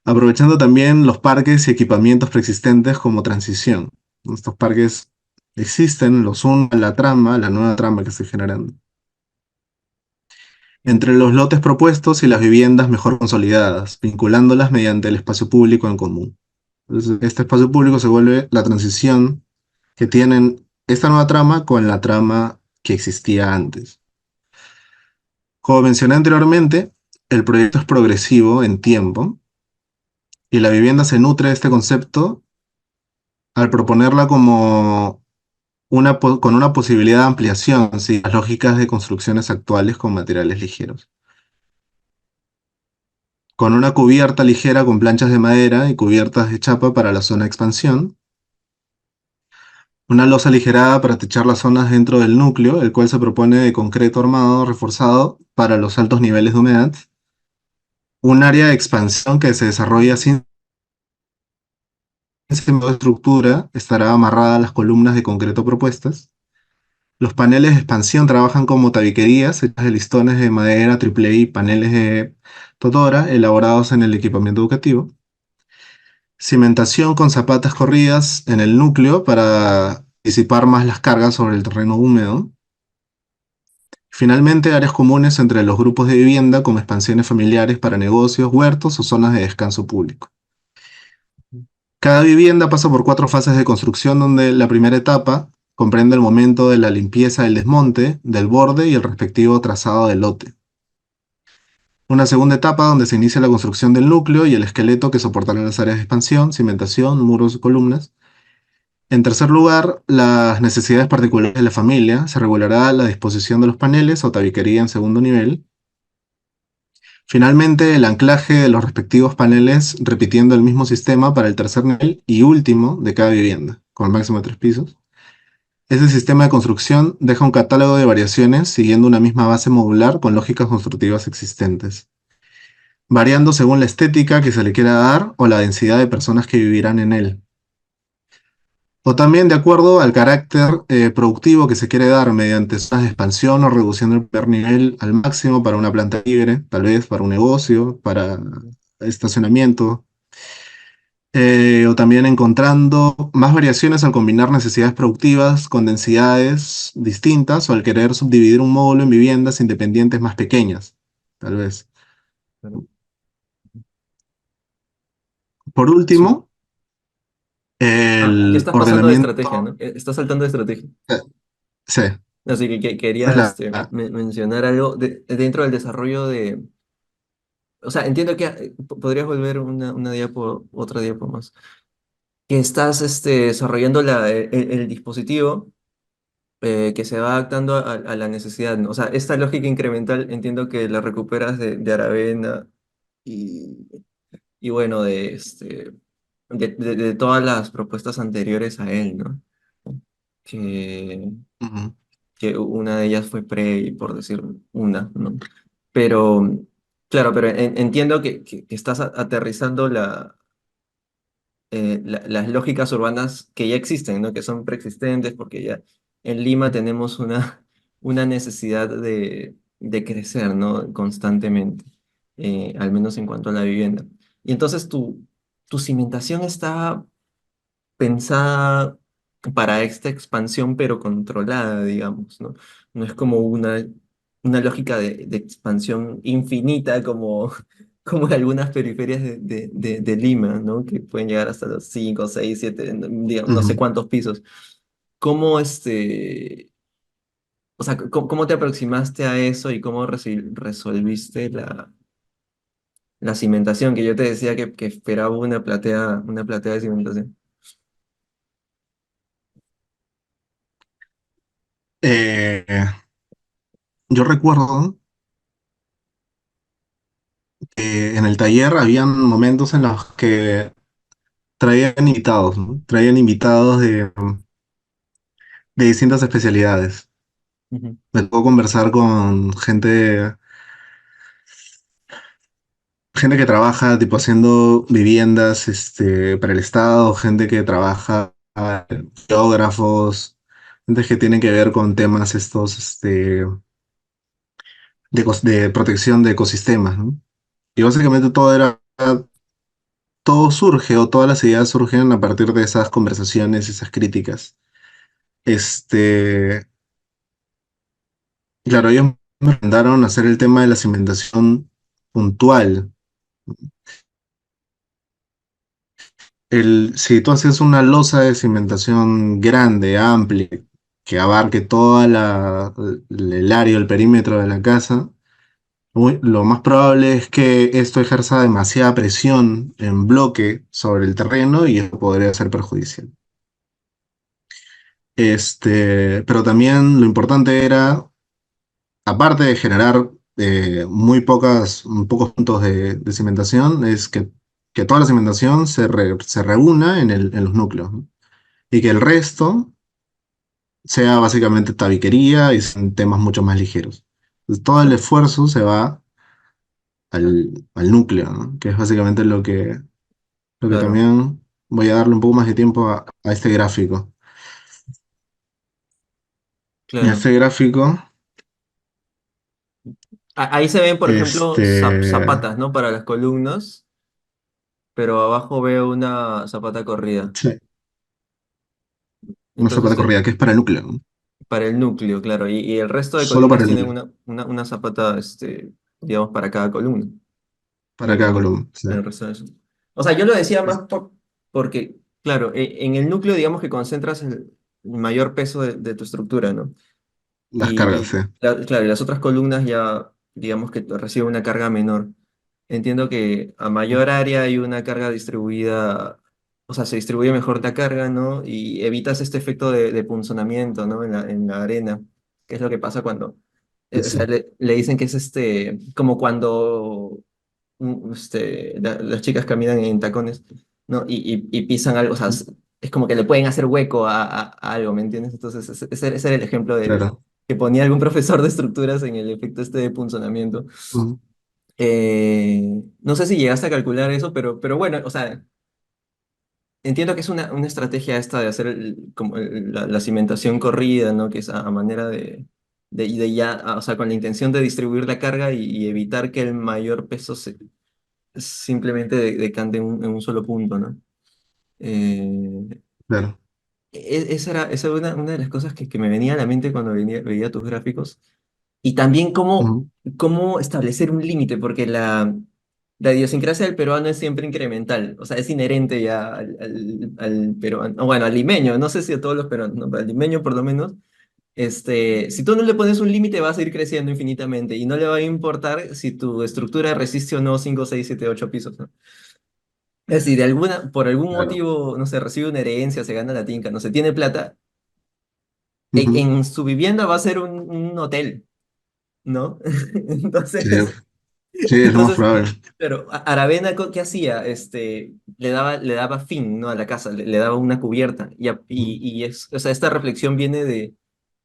Aprovechando también los parques y equipamientos preexistentes como transición. Estos parques existen, los unen a la trama, a la nueva trama que estoy generando. Mm, Entre los lotes propuestos y las viviendas mejor consolidadas, vinculándolas mediante el espacio público en común. Entonces, este espacio público se vuelve la transición que tienen esta nueva trama con la trama que existía antes. Como mencioné anteriormente, el proyecto es progresivo en tiempo y la vivienda se nutre de este concepto al proponerla como con una posibilidad de ampliación, sí, las lógicas de construcciones actuales con materiales ligeros. Con una cubierta ligera con planchas de madera y cubiertas de chapa para la zona de expansión, una losa aligerada para techar las zonas dentro del núcleo, el cual se propone de concreto armado reforzado para los altos niveles de humedad, un área de expansión que se desarrolla sin estructura, estará amarrada a las columnas de concreto propuestas. Los paneles de expansión trabajan como tabiquerías hechas de listones de madera triple y paneles de totora elaborados en el equipamiento educativo. Cimentación con zapatas corridas en el núcleo para disipar más las cargas sobre el terreno húmedo. Finalmente, áreas comunes entre los grupos de vivienda como expansiones familiares para negocios, huertos o zonas de descanso público. Cada vivienda pasa por 4 fases de construcción donde la primera etapa comprende el momento de la limpieza del desmonte, del borde y el respectivo trazado del lote. Una segunda etapa donde se inicia la construcción del núcleo y el esqueleto que soportará las áreas de expansión, cimentación, muros y columnas. En tercer lugar, las necesidades particulares de la familia. Se regulará la disposición de los paneles o tabiquería en segundo nivel. Finalmente, el anclaje de los respectivos paneles repitiendo el mismo sistema para el tercer nivel y último de cada vivienda, con el máximo de 3 pisos. Este sistema de construcción deja un catálogo de variaciones siguiendo una misma base modular con lógicas constructivas existentes, variando según la estética que se le quiera dar o la densidad de personas que vivirán en él. O también de acuerdo al carácter productivo que se quiere dar mediante zonas de expansión o reduciendo el primer nivel al máximo para una planta libre, tal vez para un negocio, para estacionamiento, o también encontrando más variaciones al combinar necesidades productivas con densidades distintas o al querer subdividir un módulo en viviendas independientes más pequeñas, tal vez. claro. Por Sí. último, Ah, ya el estás pasando de estrategia, ordenamiento. ¿no? Estás saltando de estrategia. Sí, Así que es quería mencionar algo dentro del desarrollo de... O sea, entiendo que podrías volver una diapo, otra diapo más. Que estás desarrollando el dispositivo que se va adaptando a la necesidad, ¿no? O sea, esta lógica incremental entiendo que la recuperas de Aravena y, y bueno, de todas las propuestas anteriores a él, ¿no? Que, ujú. que una de ellas fue Prey, por decir una, ¿no? Pero, claro, pero entiendo que estás aterrizando las lógicas urbanas que ya existen, ¿no? Que son preexistentes, porque ya en Lima tenemos una necesidad de crecer, ¿no? Constantemente, al menos en cuanto a la vivienda. Y entonces tu cimentación está pensada para esta expansión, pero controlada, digamos, ¿no? No es como una lógica de expansión infinita como, como en algunas periferias de Lima, ¿no? Que pueden llegar hasta los 5 6 7 no sé Ujú. cuántos pisos. ¿Cómo o sea, cómo te aproximaste a eso y cómo resolviste la cimentación? Que yo te decía que esperaba una platea de cimentación. Eh, yo recuerdo que en el taller habían momentos en los que traían invitados, ¿no? Traían invitados de distintas especialidades. Ujú. Me tocó conversar con gente que trabaja tipo haciendo viviendas para el Estado, gente que trabaja, geógrafos, gente que tiene que ver con temas de protección de ecosistemas, ¿no? Y básicamente todo surge o todas las ideas surgen a partir de esas conversaciones, esas críticas. Este, claro, ellos me mandaron a hacer el tema de la cimentación puntual. Si tú haces una losa de cimentación grande, amplia, que abarque toda el área, el perímetro de la casa, lo más probable es que esto ejerza demasiada presión en bloque sobre el terreno y eso podría ser perjudicial. Pero también lo importante era, aparte de generar pocos puntos de cimentación, es que toda la cimentación se reúna en los núcleos, ¿no? Y que el resto sea básicamente tabiquería y sean temas mucho más ligeros. Entonces, todo el esfuerzo se va al núcleo, ¿no? Que es básicamente lo que Claro, también voy a darle un poco más de tiempo a este gráfico. En claro. este gráfico, Ahí se ven, por ejemplo, este, zapatas, ¿no? Para las columnas, pero abajo veo una zapata corrida. sí, una zapata Entonces, corrida, que es para el núcleo, ¿no? para el núcleo, claro. Y el resto de Solo columnas para el tienen núcleo, una zapata, digamos, para cada columna. para cada columna. Sí. En el resto de eso. O sea, yo lo decía Es- más porque, claro, en el núcleo, digamos que concentras el mayor peso de tu estructura, ¿no? Las cargas, sí. Claro, y las otras columnas ya, digamos que reciben una carga menor. Entiendo que a mayor área hay una carga distribuida, o sea, se distribuye mejor la carga, ¿no? Y evitas este efecto de punzonamiento, ¿no? En la arena, que es lo que pasa cuando, Sí, o sea, sí, le dicen que es como cuando las chicas caminan en tacones, ¿no? Y pisan algo, o sea, es como que le pueden hacer hueco a algo, ¿me entiendes? Entonces, ese era el ejemplo claro. que ponía algún profesor de estructuras en el efecto de punzonamiento. Ujú. No sé si llegaste a calcular eso, pero bueno, o sea, entiendo que es una estrategia esta de hacer como la cimentación corrida, ¿no? Que es a manera de ya, o sea, con la intención de distribuir la carga y evitar que el mayor peso simplemente decante en un solo punto, ¿no? Eh, Claro. esa era una de las cosas que me venía a la mente cuando veía tus gráficos. Y también Ujú. cómo establecer un límite, porque la idiosincrasia del peruano es siempre incremental, o sea, es inherente ya al peruano, o bueno, al limeño, no sé si a todos los peruanos, no, pero al limeño por lo menos, si tú no le pones un límite, va a seguir creciendo infinitamente y no le va a importar si tu estructura resiste o no 5 6 7 8 pisos, ¿no? Es decir, por algún Claro. motivo, no sé, recibe una herencia, se gana la tinca, no sé, tiene plata, Ujú. en su vivienda va a ser un hotel, ¿no? Sí, Entonces, sí, es lo más entonces, probable. pero Aravena, ¿qué hacía? Le daba fin, ¿no? A la casa, le daba una cubierta. Ujú. O sea, esta reflexión viene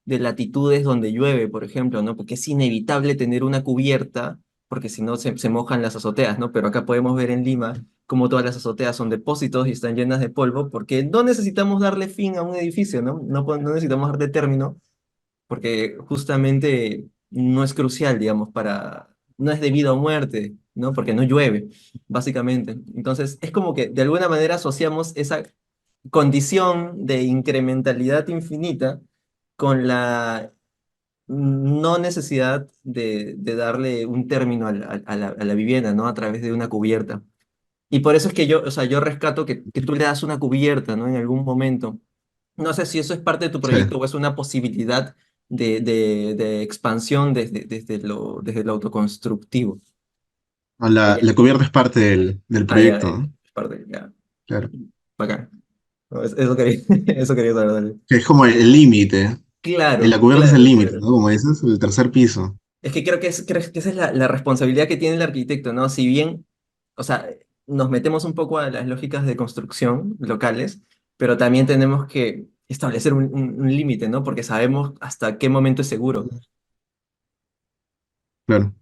de latitudes donde llueve, por ejemplo, ¿no? Porque es inevitable tener una cubierta, porque si no se mojan las azoteas, ¿no? Pero acá podemos ver en Lima cómo todas las azoteas son depósitos y están llenas de polvo, porque no necesitamos darle fin a un edificio, ¿no? No necesitamos darle término, porque justamente no es crucial, digamos, no es debido a muerte, ¿no? Porque no llueve, básicamente. Entonces, es como que de alguna manera asociamos esa condición de incrementalidad infinita con la no necesidad de darle un término a la vivienda, ¿no? A través de una cubierta. Y por eso es que o sea, yo rescato que tú le das una cubierta, ¿no? En algún momento. No sé si eso es parte de tu Sí. proyecto o es una posibilidad de expansión desde lo autoconstructivo. Ya, La cubierta es parte del ya, proyecto, ¿no? es parte, ya. Claro. Bacán. No, eso quería, eso quería saber, dale. Que es como el límite. La Claro, cubierta es el claro, límite, claro. ¿no? Como dices, el tercer piso. Es que creo que esa es la responsabilidad que tiene el arquitecto, ¿no? Si bien, o sea, nos metemos un poco a las lógicas de construcción locales, pero también tenemos que establecer un límite, ¿no? Porque sabemos hasta qué momento es seguro. Claro.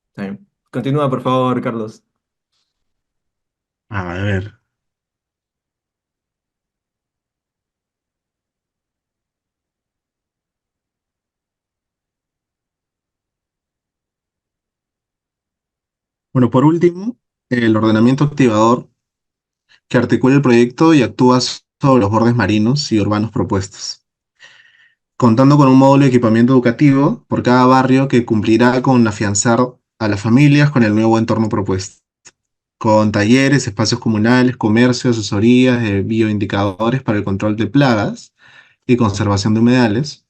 Está bien. Continúa, por favor, Carlos. A ver. Bueno, por último, el ordenamiento activador que articula el proyecto y actúa sobre los bordes marinos y urbanos propuestos, contando con un módulo de equipamiento educativo por cada barrio que cumplirá con afianzar a las familias con el nuevo entorno propuesto, con talleres, espacios comunales, comercio, asesorías, bioindicadores para el control de plagas y conservación de humedales.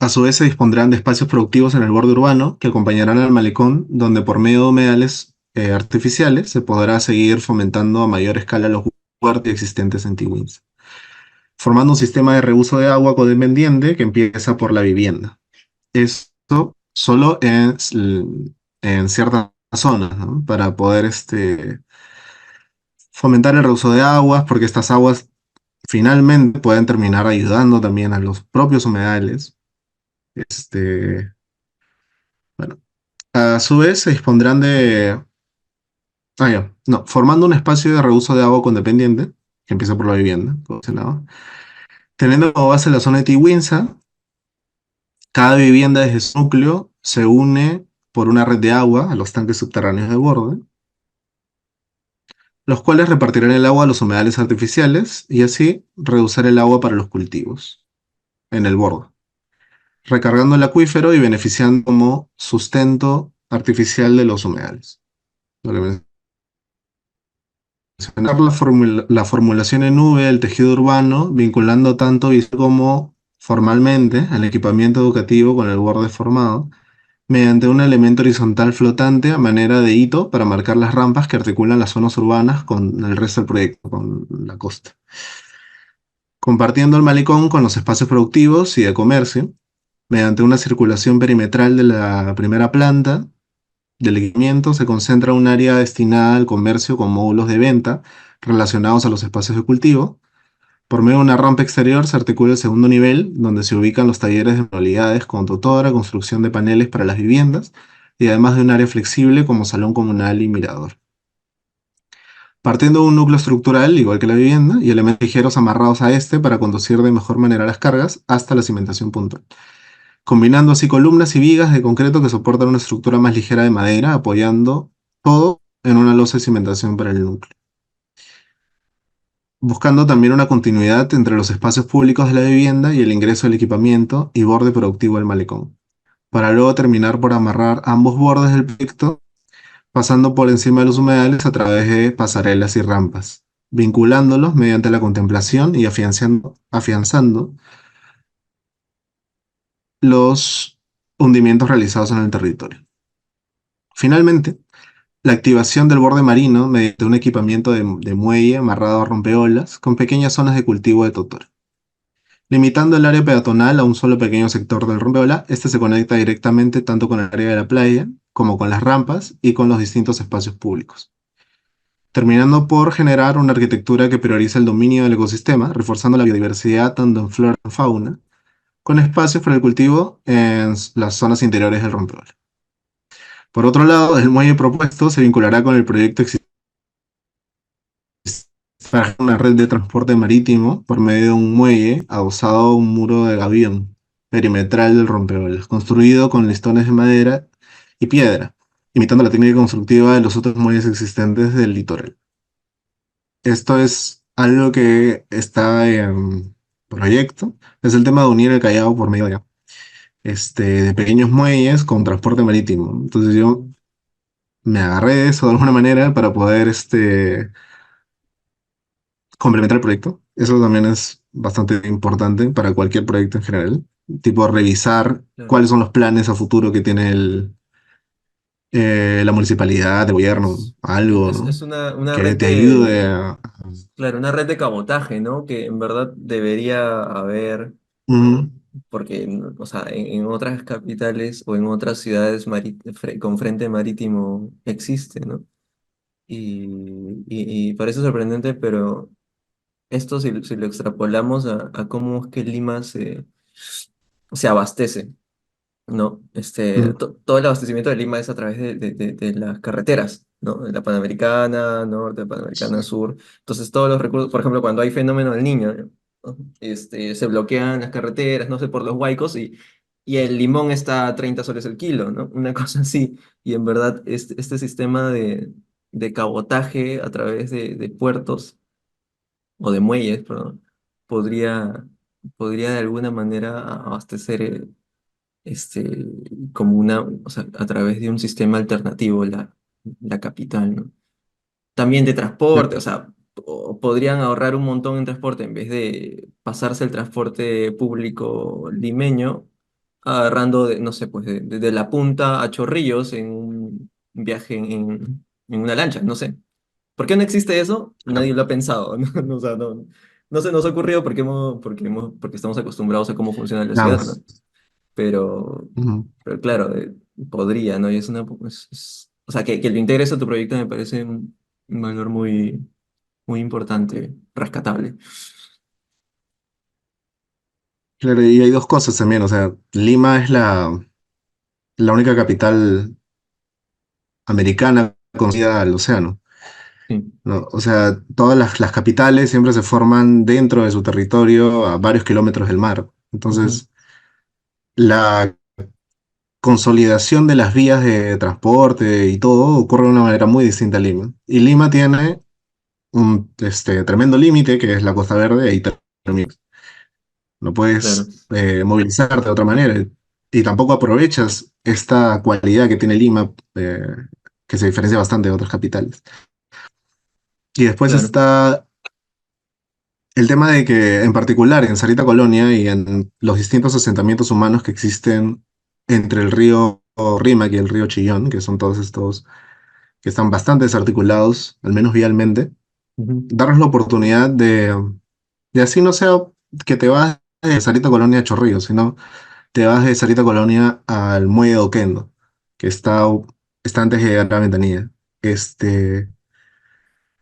A su vez se dispondrán de espacios productivos en el borde urbano que acompañarán al malecón, donde por medio de humedales artificiales se podrá seguir fomentando a mayor escala los huertos existentes en Tiwins, formando un sistema de reuso de agua codependiente que empieza por la vivienda. Esto solo en ciertas zonas, ¿no? Para poder fomentar el reuso de aguas, porque estas aguas finalmente pueden terminar ayudando también a los propios humedales. Este, bueno, a su vez se dispondrán de, ya, no, formando un espacio de reuso de agua condependiente, que empieza por la vivienda, como mencionaba. Teniendo como base la zona de Tiwinsa, cada vivienda desde su núcleo se une por una red de agua a los tanques subterráneos de borde, los cuales repartirán el agua a los humedales artificiales y así reducir el agua para los cultivos en el borde, recargando el acuífero y beneficiando como sustento artificial de los humedales. Lo que mencionar la formulación en nube del tejido urbano, vinculando tanto visual como formalmente al equipamiento educativo con el borde formado, mediante un elemento horizontal flotante a manera de hito para marcar las rampas que articulan las zonas urbanas con el resto del proyecto, con la costa. Compartiendo el malecón con los espacios productivos y de comercio, mediante una circulación perimetral de la primera planta del equipamiento, se concentra un área destinada al comercio con módulos de venta relacionados a los espacios de cultivo. Por medio de una rampa exterior se articula el segundo nivel, donde se ubican los talleres de manualidades con tutora, construcción de paneles para las viviendas, y además de un área flexible como salón comunal y mirador. Partiendo de un núcleo estructural, igual que la vivienda, y elementos ligeros amarrados a este para conducir de mejor manera las cargas hasta la cimentación puntual. Combinando así columnas y vigas de concreto que soportan una estructura más ligera de madera, apoyando todo en una losa de cimentación para el núcleo, buscando también una continuidad entre los espacios públicos de la vivienda y el ingreso del equipamiento y borde productivo del malecón, para luego terminar por amarrar ambos bordes del proyecto, pasando por encima de los humedales a través de pasarelas y rampas, vinculándolos mediante la contemplación y afianzando los hundimientos realizados en el territorio. Finalmente, la activación del borde marino mediante un equipamiento de muelle amarrado a rompeolas con pequeñas zonas de cultivo de totora. Limitando el área peatonal a un solo pequeño sector del rompeola, este se conecta directamente tanto con el área de la playa como con las rampas y con los distintos espacios públicos, terminando por generar una arquitectura que prioriza el dominio del ecosistema, reforzando la biodiversidad tanto en flora como en fauna, con espacios para el cultivo en las zonas interiores del rompeola. Por otro lado, el muelle propuesto se vinculará con el proyecto existente para una red de transporte marítimo por medio de un muelle adosado a un muro de gavión perimetral del rompeolas, construido con listones de madera y piedra, imitando la técnica constructiva de los otros muelles existentes del litoral. Esto es algo que está en proyecto, es el tema de unir el Callao por medio de pequeños muelles con transporte marítimo. Entonces yo me agarré de eso de alguna manera para poder complementar el proyecto. Eso también es bastante importante para cualquier proyecto en general. Tipo, revisar Claro. cuáles son los planes a futuro que tiene la municipalidad, el gobierno, Es, algo, es ¿no? una Que red te ayude de, a... claro, una red de cabotaje, ¿no? Que en verdad debería haber Ujú. porque, o sea, en otras capitales o en otras ciudades con frente marítimo existe, ¿no? Y parece sorprendente, pero esto si lo extrapolamos a cómo es que Lima se abastece. ¿No? Mm, Todo el abastecimiento de Lima es a través de las carreteras, ¿no? De la Panamericana Norte, Panamericana sí, Sur. Entonces, todos los recursos, por ejemplo, cuando hay fenómeno del Niño, ¿no? Se bloquean las carreteras, no sé, por los huaicos y el limón está a 30 soles el kilo, ¿no? Una cosa así. Y en verdad, este sistema de cabotaje a través de puertos o de muelles, perdón, podría, podría de alguna manera abastecer. Este, como o sea, a través de un sistema alternativo la capital, ¿no? También de transporte, o sea, podrían ahorrar un montón en transporte en vez de pasarse el transporte público limeño, agarrando, no sé, pues de La Punta a Chorrillos en un viaje en una lancha, no sé. ¿Por qué no existe eso? Nadie lo ha pensado, ¿no? O sea, no se nos ha ocurrido porque estamos acostumbrados a cómo funciona la ciudad, vamos. ¿no? pero, Ujú. pero claro, podría, ¿no? Y o sea, que lo integres a tu proyecto me parece un valor muy importante, rescatable. Claro, y hay dos cosas también, o sea, Lima es la única capital americana conocida al océano, Sí. ¿no? O sea, todas las capitales siempre se forman dentro de su territorio a varios kilómetros del mar. Ujú. Entonces, la consolidación de las vías de transporte y todo ocurre de una manera muy distinta a Lima. Y Lima tiene un tremendo límite que es la Costa Verde, ahí termina. No Claro, puedes movilizarte de otra manera y tampoco aprovechas esta cualidad que tiene Lima, que se diferencia bastante de otras capitales. Y después claro. está el tema de que, en particular, en Sarita Colonia y en los distintos asentamientos humanos que existen entre el río Rímac y el río Chillón, que son todos estos que están bastante desarticulados, al menos vialmente, Ujú. darles la oportunidad de así no sea que te vas de Sarita Colonia a Chorrillos, sino te vas de Sarita Colonia al muelle de Oquendo, que está antes de llegar a la Ventanilla. Este,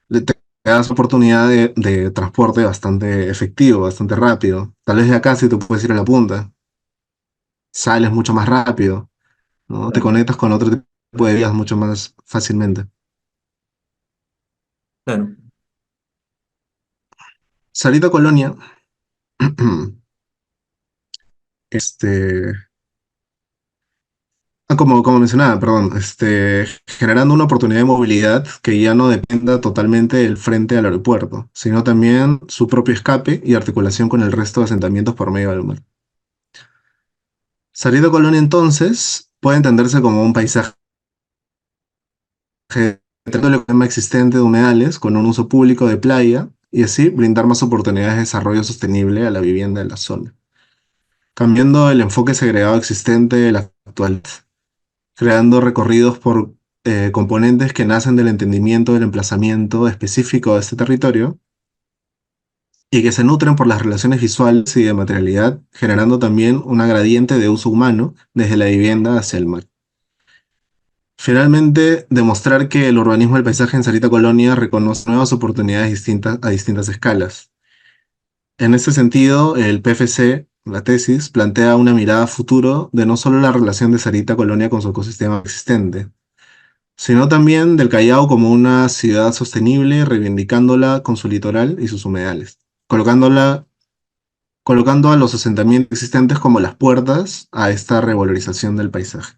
te das oportunidad de transporte bastante efectivo, bastante rápido. Tal vez de acá si te puedes ir a la punta, sales mucho más rápido, ¿no? Te Claro, conectas con otro tipo de vías mucho más fácilmente. claro. Sarita Colonia, este, como mencionaba, perdón, generando una oportunidad de movilidad que ya no dependa totalmente del frente al aeropuerto, sino también su propio escape y articulación con el resto de asentamientos por medio del mar. Sarita Colonia entonces puede entenderse como un paisaje tratando el ecosistema existente de humedales con un uso público de playa y así brindar más oportunidades de desarrollo sostenible a la vivienda de la zona, cambiando el enfoque segregado existente de la actual, creando recorridos por componentes que nacen del entendimiento del emplazamiento específico de este territorio y que se nutren por las relaciones visuales y de materialidad, generando también una gradiente de uso humano desde la vivienda hacia el mar. Finalmente, demostrar que el urbanismo del paisaje en Sarita Colonia reconoce nuevas oportunidades distintas a distintas escalas. En ese sentido, el PFC, la tesis, plantea una mirada a futuro de no solo la relación de Sarita Colonia con su ecosistema existente, sino también del Callao como una ciudad sostenible, reivindicándola con su litoral y sus humedales, colocando a los asentamientos existentes como las puertas a esta revalorización del paisaje.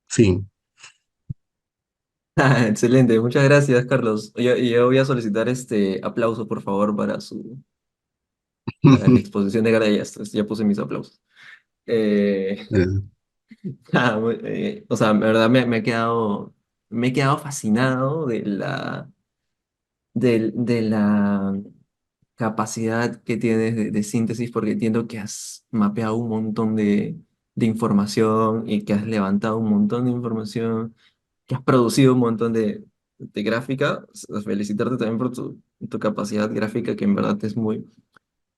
Fin. Ah, excelente, muchas gracias, Carlos. Yo voy a solicitar este aplauso, por favor, para la exposición de Garay. Ya puse mis aplausos. Eh, o sea, en verdad me he quedado fascinado de la capacidad que tienes de síntesis, porque entiendo que has mapeado un montón de información y que has levantado un montón de información, que has producido un montón de gráfica. Felicitarte también por tu capacidad gráfica, que en verdad es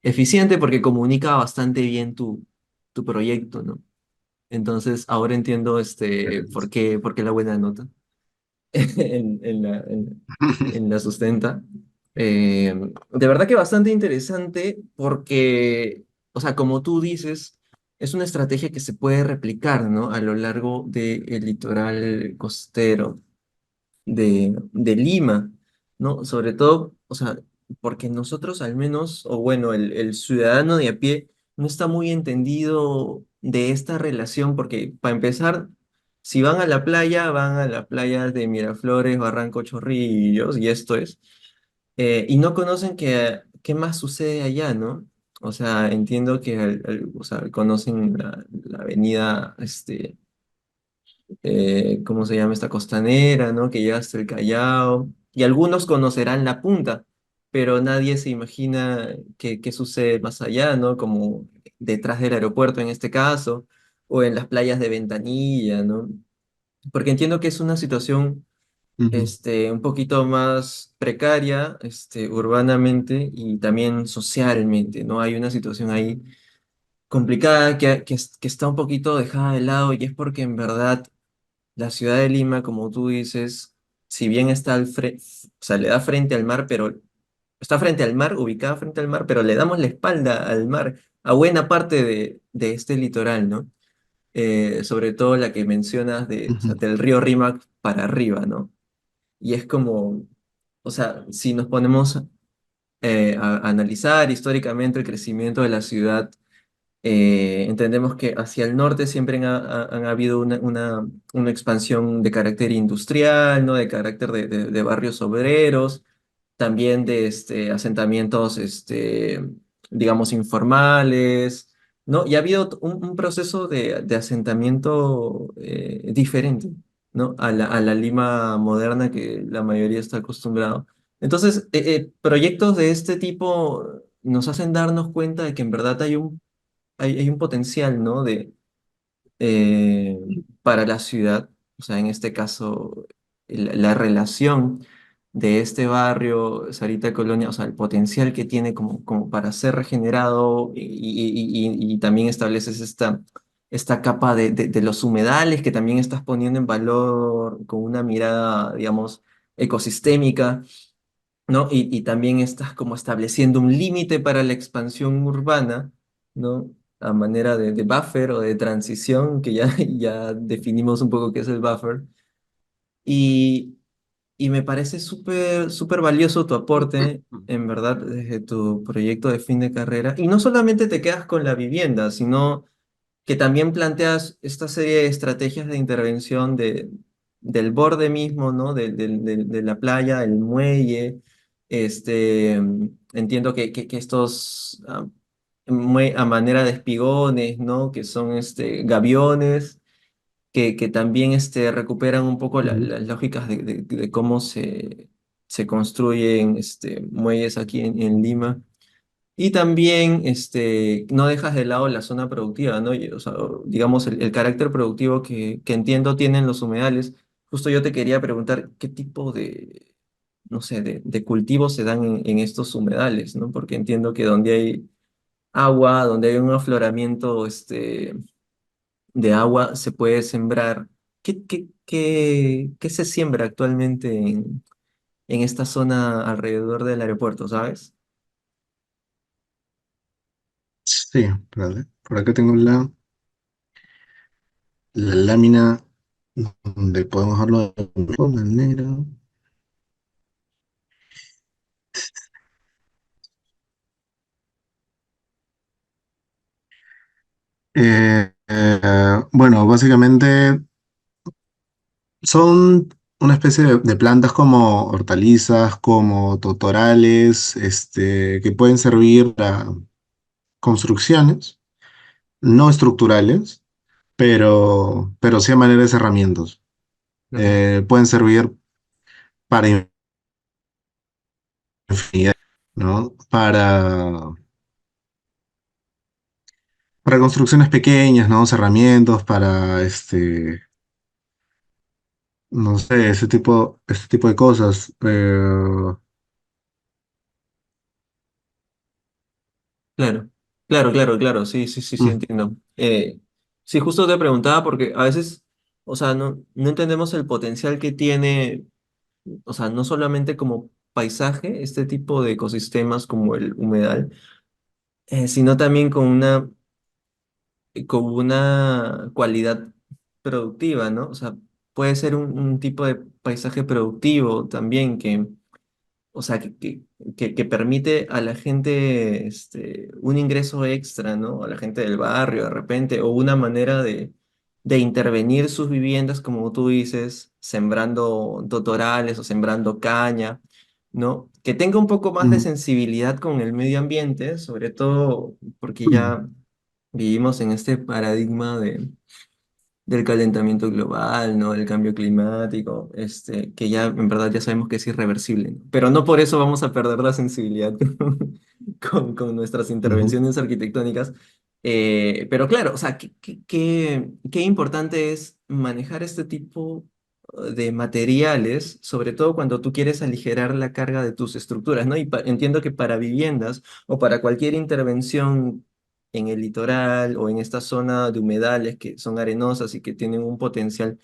eficiente porque comunica bastante bien tu proyecto, ¿no? Entonces, ahora entiendo por qué la buena nota en la sustenta. De verdad que bastante interesante porque, o sea, como tú dices, es una estrategia que se puede replicar, ¿no? A lo largo del litoral costero de Lima, ¿no? Sobre todo, o sea, porque nosotros al menos, o bueno, el ciudadano de a pie no está muy entendido de esta relación, porque para empezar, si van a la playa de Miraflores, Barranco Chorrillos, y esto es, y no conocen qué más sucede allá, ¿no? O sea, entiendo que o sea, conocen la avenida, ¿cómo se llama esta costanera, ¿no? Que llega hasta el Callao. Y algunos conocerán la punta, pero nadie se imagina qué sucede más allá, ¿no? Como detrás del aeropuerto en este caso, o en las playas de Ventanilla, ¿no? Porque entiendo que es una situación, Ujú, un poquito más precaria, urbanamente y también socialmente, ¿no? Hay una situación ahí complicada que está un poquito dejada de lado y es porque en verdad la ciudad de Lima, como tú dices, si bien está o sea, le da frente al mar, pero está frente al mar, ubicada frente al mar, pero le damos la espalda al mar, a buena parte de este litoral, ¿no? Sobre todo la que mencionas o sea, ujú, del río Rímac para arriba, ¿no? Y es como, o sea, si nos ponemos a analizar históricamente el crecimiento de la ciudad, entendemos que hacia el norte siempre han habido una expansión de carácter industrial, ¿no? De carácter de barrios obreros, también de asentamientos, digamos, informales, ¿no? Y ha habido un proceso de asentamiento diferente, ¿no? A la Lima moderna que la mayoría está acostumbrado. Entonces, proyectos de este tipo nos hacen darnos cuenta de que en verdad hay un potencial, ¿no? Eh, para la ciudad, o sea, en este caso, la relación de este barrio, Sarita Colonia, o sea, el potencial que tiene como para ser regenerado y también estableces esta capa de los humedales que también estás poniendo en valor con una mirada, digamos, ecosistémica, ¿no? Y también estás como estableciendo un límite para la expansión urbana, ¿no? A manera de buffer o de transición, que ya, ya definimos un poco qué es el buffer. Y, y me parece súper valioso tu aporte, en verdad, desde tu proyecto de fin de carrera. Y no solamente te quedas con la vivienda, sino que también planteas esta serie de estrategias de intervención del borde mismo, ¿no? De la playa, el muelle. Entiendo que estos, a manera de espigones, ¿no? Que son gaviones, que también recuperan un poco ujú, las lógicas de cómo se construyen muelles aquí en Lima. Y también no dejas de lado la zona productiva, ¿no? O sea, digamos, el carácter productivo que entiendo tienen los humedales. Justo yo te quería preguntar qué tipo no sé, de cultivos se dan en estos humedales, ¿no? Porque entiendo que donde hay agua, donde hay un afloramiento de agua, se puede sembrar. ¿Qué se siembra actualmente en esta zona alrededor del aeropuerto, ¿sabes? sí, espérate. Por acá tengo la lámina donde podemos verlo de mejor manera. Bueno, básicamente son una especie de plantas como hortalizas, como totorales, que pueden servir a construcciones no estructurales, pero sí a manera de herramientas. Claro. Pueden servir para infinidad, ¿no? Para construcciones pequeñas, ¿no? Cerramientos, para no sé, ese tipo de cosas. Claro, claro, claro, claro, sí, sí, sí, sí, Mm, entiendo. Sí, justo te preguntaba porque a veces, o sea, no entendemos el potencial que tiene, o sea, no solamente como paisaje, este tipo de ecosistemas como el humedal, sino también con una cualidad productiva, ¿no? O sea, puede ser un tipo de paisaje productivo también que o sea, que permite a la gente un ingreso extra, ¿no? A la gente del barrio de repente, o una manera de intervenir sus viviendas, como tú dices, sembrando totorales o sembrando caña, ¿no? Que tenga un poco más de mm, sensibilidad con el medio ambiente, sobre todo porque mm. ya vivimos en este paradigma del calentamiento global, ¿no? Del cambio climático, que ya en verdad ya sabemos que es irreversible, ¿no? Pero no por eso vamos a perder la sensibilidad con nuestras Ujú, intervenciones arquitectónicas. Pero claro, o sea, qué importante es manejar este tipo de materiales, sobre todo cuando tú quieres aligerar la carga de tus estructuras, ¿no? Y entiendo que para viviendas o para cualquier intervención en el litoral o en esta zona de humedales que son arenosas y que tienen un potencial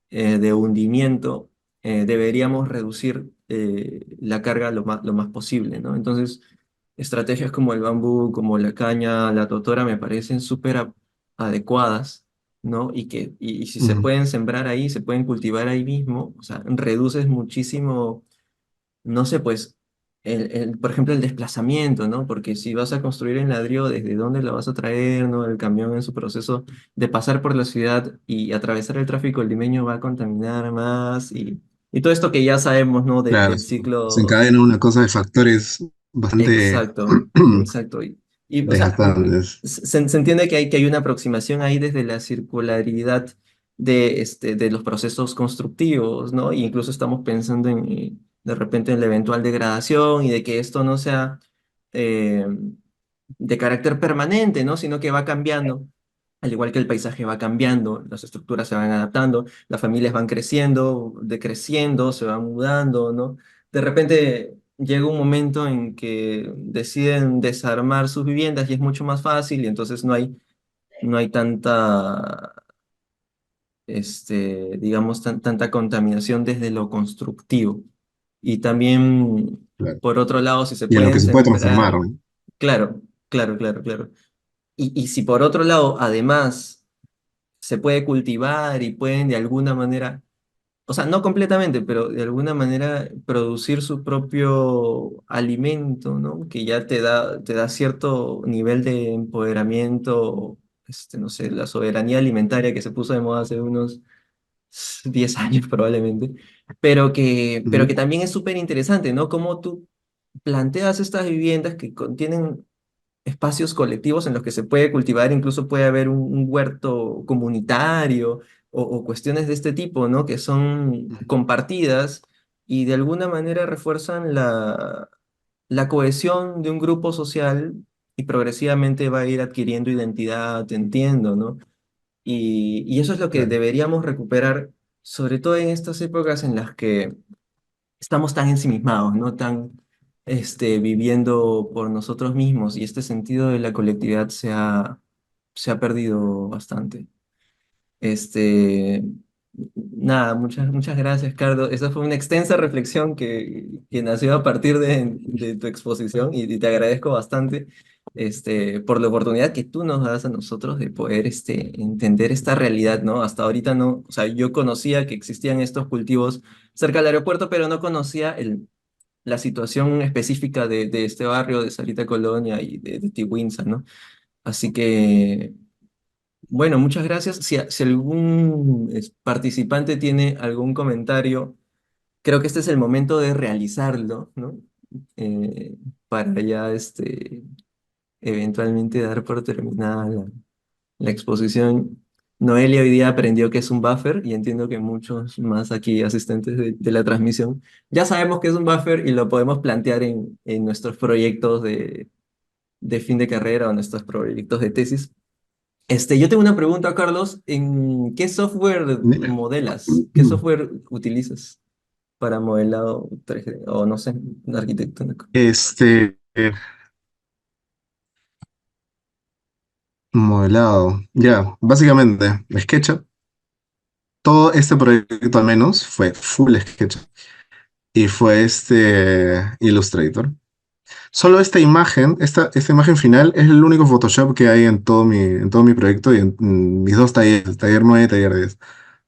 de hundimiento, deberíamos reducir la carga lo más posible, ¿no? Entonces, estrategias como el bambú, como la caña, la totora, me parecen súper adecuadas, ¿no? Y si se ujú. pueden sembrar ahí, se pueden cultivar ahí mismo, o sea, reduces muchísimo no sé, pues, por ejemplo, el desplazamiento, ¿no? Porque si vas a construir en ladrillo, ¿desde dónde lo vas a traer, ¿no? El camión en su proceso de pasar por la ciudad y atravesar el tráfico limeño va a contaminar más y todo esto que ya sabemos, ¿no? Claro, Del se ciclo. encadena una cosa de factores bastante Exacto, exacto. O sea, desgastantes. se entiende que hay una aproximación ahí desde la circularidad de los procesos constructivos, ¿no? Y incluso estamos pensando de repente en la eventual degradación y de que esto no sea eh, de carácter permanente, ¿no? Sino que va cambiando. Al igual que el paisaje va cambiando, las estructuras se van adaptando, las familias van creciendo, decreciendo, se van mudando, ¿no? De repente llega un momento en que deciden desarmar sus viviendas y es mucho más fácil y entonces no hay tanta, digamos, tanta contaminación desde lo constructivo. Y también, Claro. por otro lado, si se Y en lo pueden que se puede transformar, sembrar, ¿no? claro, claro, claro, claro. Y si por otro lado, además, se puede cultivar y pueden de alguna manera, o sea, no completamente, pero de alguna manera producir su propio alimento, ¿no? Que ya te da cierto nivel de empoderamiento, no sé, la soberanía alimentaria que se puso de moda hace unos 10 años probablemente, pero que Ujú. también es súper interesante, ¿no? Cómo tú planteas estas viviendas que contienen espacios colectivos en los que se puede cultivar, incluso puede haber un huerto comunitario o cuestiones de este tipo, ¿no? Que son compartidas y de alguna manera refuerzan la cohesión de un grupo social y progresivamente va a ir adquiriendo identidad, entiendo, ¿no? Y eso es lo que Claro. deberíamos recuperar, sobre todo en estas épocas en las que estamos tan ensimismados, ¿no? Tan viviendo por nosotros mismos y este sentido de la colectividad se ha perdido bastante. Este, nada, muchas gracias, Carlos. Esa fue una extensa reflexión que nació a partir de tu exposición y te agradezco bastante por la oportunidad que tú nos das a nosotros de poder entender esta realidad, ¿no? Hasta ahorita no, o sea, yo conocía que existían estos cultivos cerca del aeropuerto, pero no conocía la situación específica de este barrio, de Sarita Colonia y de Tiwinza, ¿no? Así que bueno, muchas gracias. Si algún participante tiene algún comentario, creo que este es el momento de realizarlo, ¿no? Eh, para ya eventualmente dar por terminada la exposición. Noelia hoy día aprendió que es un buffer y entiendo que muchos más aquí asistentes de la transmisión ya sabemos que es un buffer y lo podemos plantear en nuestros proyectos de fin de carrera o nuestros proyectos de tesis. Yo tengo una pregunta, Carlos. ¿En qué software Dime. modelas? ¿Qué software utilizas para modelado 3D? O no sé, arquitectónico. Este, Modelado. Ya, básicamente, SketchUp, todo este proyecto al menos fue full SketchUp y fue Illustrator. Solo esta imagen, esta imagen final es el único Photoshop que hay en todo mi proyecto y en mis dos talleres, taller 9 y taller 10.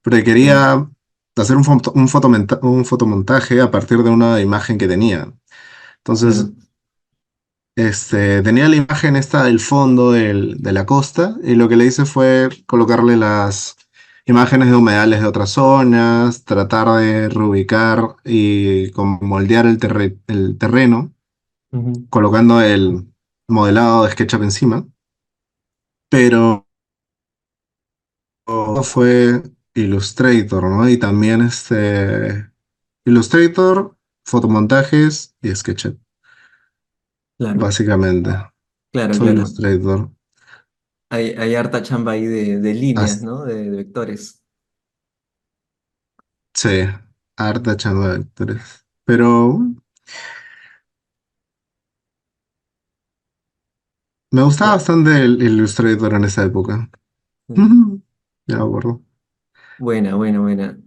Pero Mm, quería hacer un fotomontaje a partir de una imagen que tenía. Entonces, claro. tenía la imagen esta del fondo de la costa y lo que le hice fue colocarle las imágenes de humedales de otras zonas, tratar de reubicar y como moldear el terreno Ujú. colocando el modelado de SketchUp encima, pero fue Illustrator, ¿no? Y también Illustrator, fotomontajes y SketchUp, Claro, básicamente. claro, Soy claro. Illustrator. Hay harta chamba ahí de líneas, Hasta, ¿no? De vectores. sí, harta chamba de vectores. Pero me gustaba Claro. bastante el Illustrator en esa época. Mm. Ujú, ya me acuerdo. Buena, buena, buena.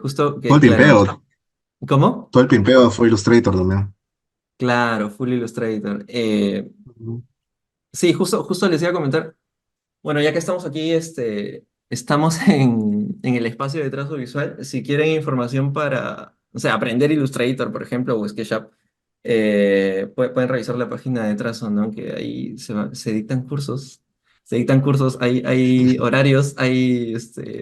Justo Todo que, el claro. pimpeo, ¿Cómo? todo el pimpeo fue Illustrator también. Claro, Full Illustrator. Ujú. Sí, justo les iba a comentar. Bueno, ya que estamos aquí, estamos en el espacio de trazo visual. Si quieren información para, o sea, aprender Illustrator, por ejemplo, o SketchUp, pueden revisar la página de trazo, ¿no? Que ahí se dictan cursos. Se dictan cursos, hay horarios, hay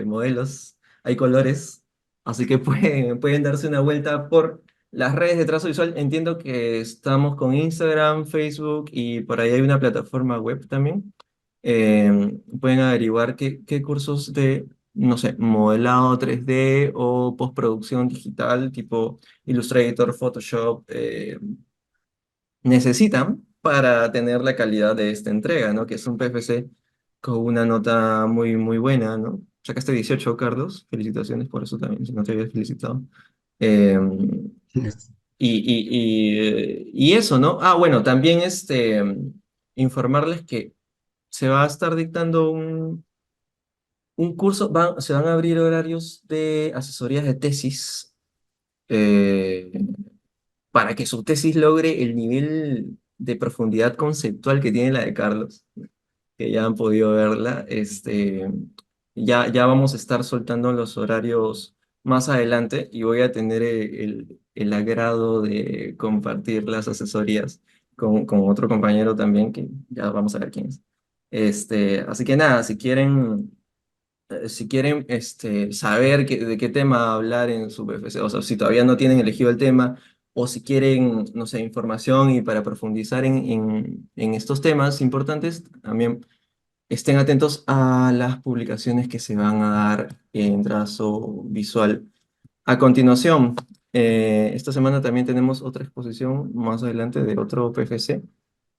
modelos, hay colores. Así que pueden darse una vuelta por las redes de trazo visual. Entiendo que estamos con Instagram, Facebook y por ahí hay una plataforma web también. Pueden averiguar qué cursos de, no sé, modelado 3D o postproducción digital, tipo Illustrator, Photoshop, necesitan para tener la calidad de esta entrega, ¿no? Que es un PFC con una nota muy, muy buena, ¿no? Sacaste 18, Carlos. Felicitaciones por eso también, si no te había felicitado. Eh, y eso, ¿no? Ah, bueno, también informarles que se va a estar dictando un curso, se van a abrir horarios de asesorías de tesis eh, para que su tesis logre el nivel de profundidad conceptual que tiene la de Carlos, que ya han podido verla. Ya vamos a estar soltando los horarios más adelante y voy a tener el agrado de compartir las asesorías con otro compañero también, que ya vamos a ver quién es. Así que nada, si quieren saber de qué tema hablar en su PFC, o sea, si todavía no tienen elegido el tema, o si quieren, no sé, información y para profundizar en estos temas importantes, también estén atentos a las publicaciones que se van a dar en trazo visual. A continuación, esta semana también tenemos otra exposición más adelante de otro PFC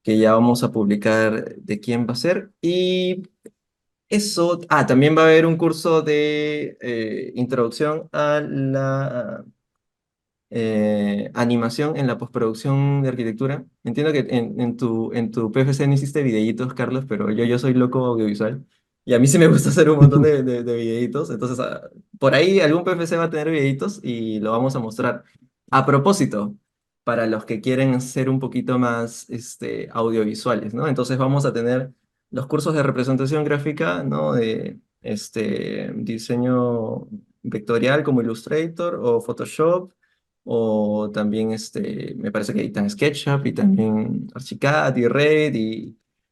que ya vamos a publicar de quién va a ser. Y eso, también va a haber un curso de introducción a la animación en la postproducción de arquitectura. Entiendo que en tu PFC no hiciste videitos, Carlos, pero yo soy loco audiovisual y a mí sí me gusta hacer un montón de videitos. Entonces, por ahí algún PFC va a tener videitos y lo vamos a mostrar. A propósito, para los que quieren ser un poquito más audiovisuales, ¿no? Entonces vamos a tener los cursos de representación gráfica, ¿no? De diseño vectorial como Illustrator o Photoshop o también me parece que editan SketchUp y también Archicad y Red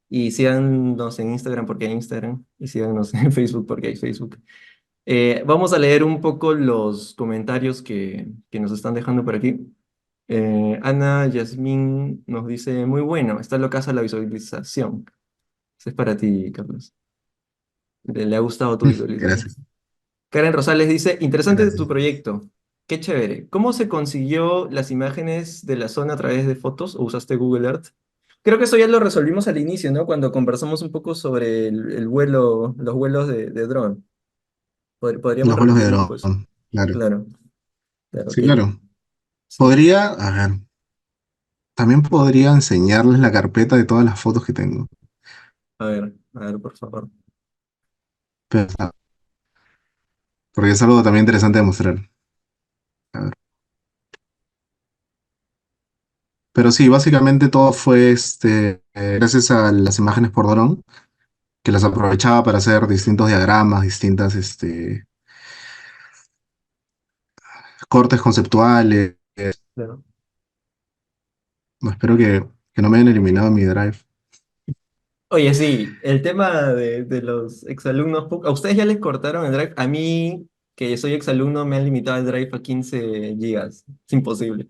y síganos en Instagram porque hay Instagram y síganos en Facebook porque hay Facebook. Vamos a leer un poco los comentarios que nos están dejando por aquí. Ana Yasmín nos dice, muy bueno, está locaza la visualización. Eso es para ti, Carlos. Le ha gustado tu visualización. Gracias, Karen Rosales dice, interesante tu gracias. proyecto. Qué chévere. ¿Cómo se consiguió las imágenes de la zona a través de fotos o usaste Google Earth? Creo que eso ya lo resolvimos al inicio, ¿no? Cuando conversamos un poco sobre el vuelo, los vuelos de dron. Podríamos Los vuelos de repetir un poco eso. dron, claro. Claro, claro, Sí, ok. claro. Sí. Podría, a ver, también podría enseñarles la carpeta de todas las fotos que tengo. A ver, por favor. Pero, porque es algo también interesante de mostrar. A ver. Pero sí, básicamente todo fue gracias a las imágenes por dron, que las aprovechaba para hacer distintos diagramas, distintas cortes conceptuales. Claro. No, espero que no me hayan eliminado mi drive. Oye, sí, el tema de los exalumnos, ¿a ustedes ya les cortaron el drive? A mí, que soy exalumno, me han limitado el drive a 15 gigas. Es imposible.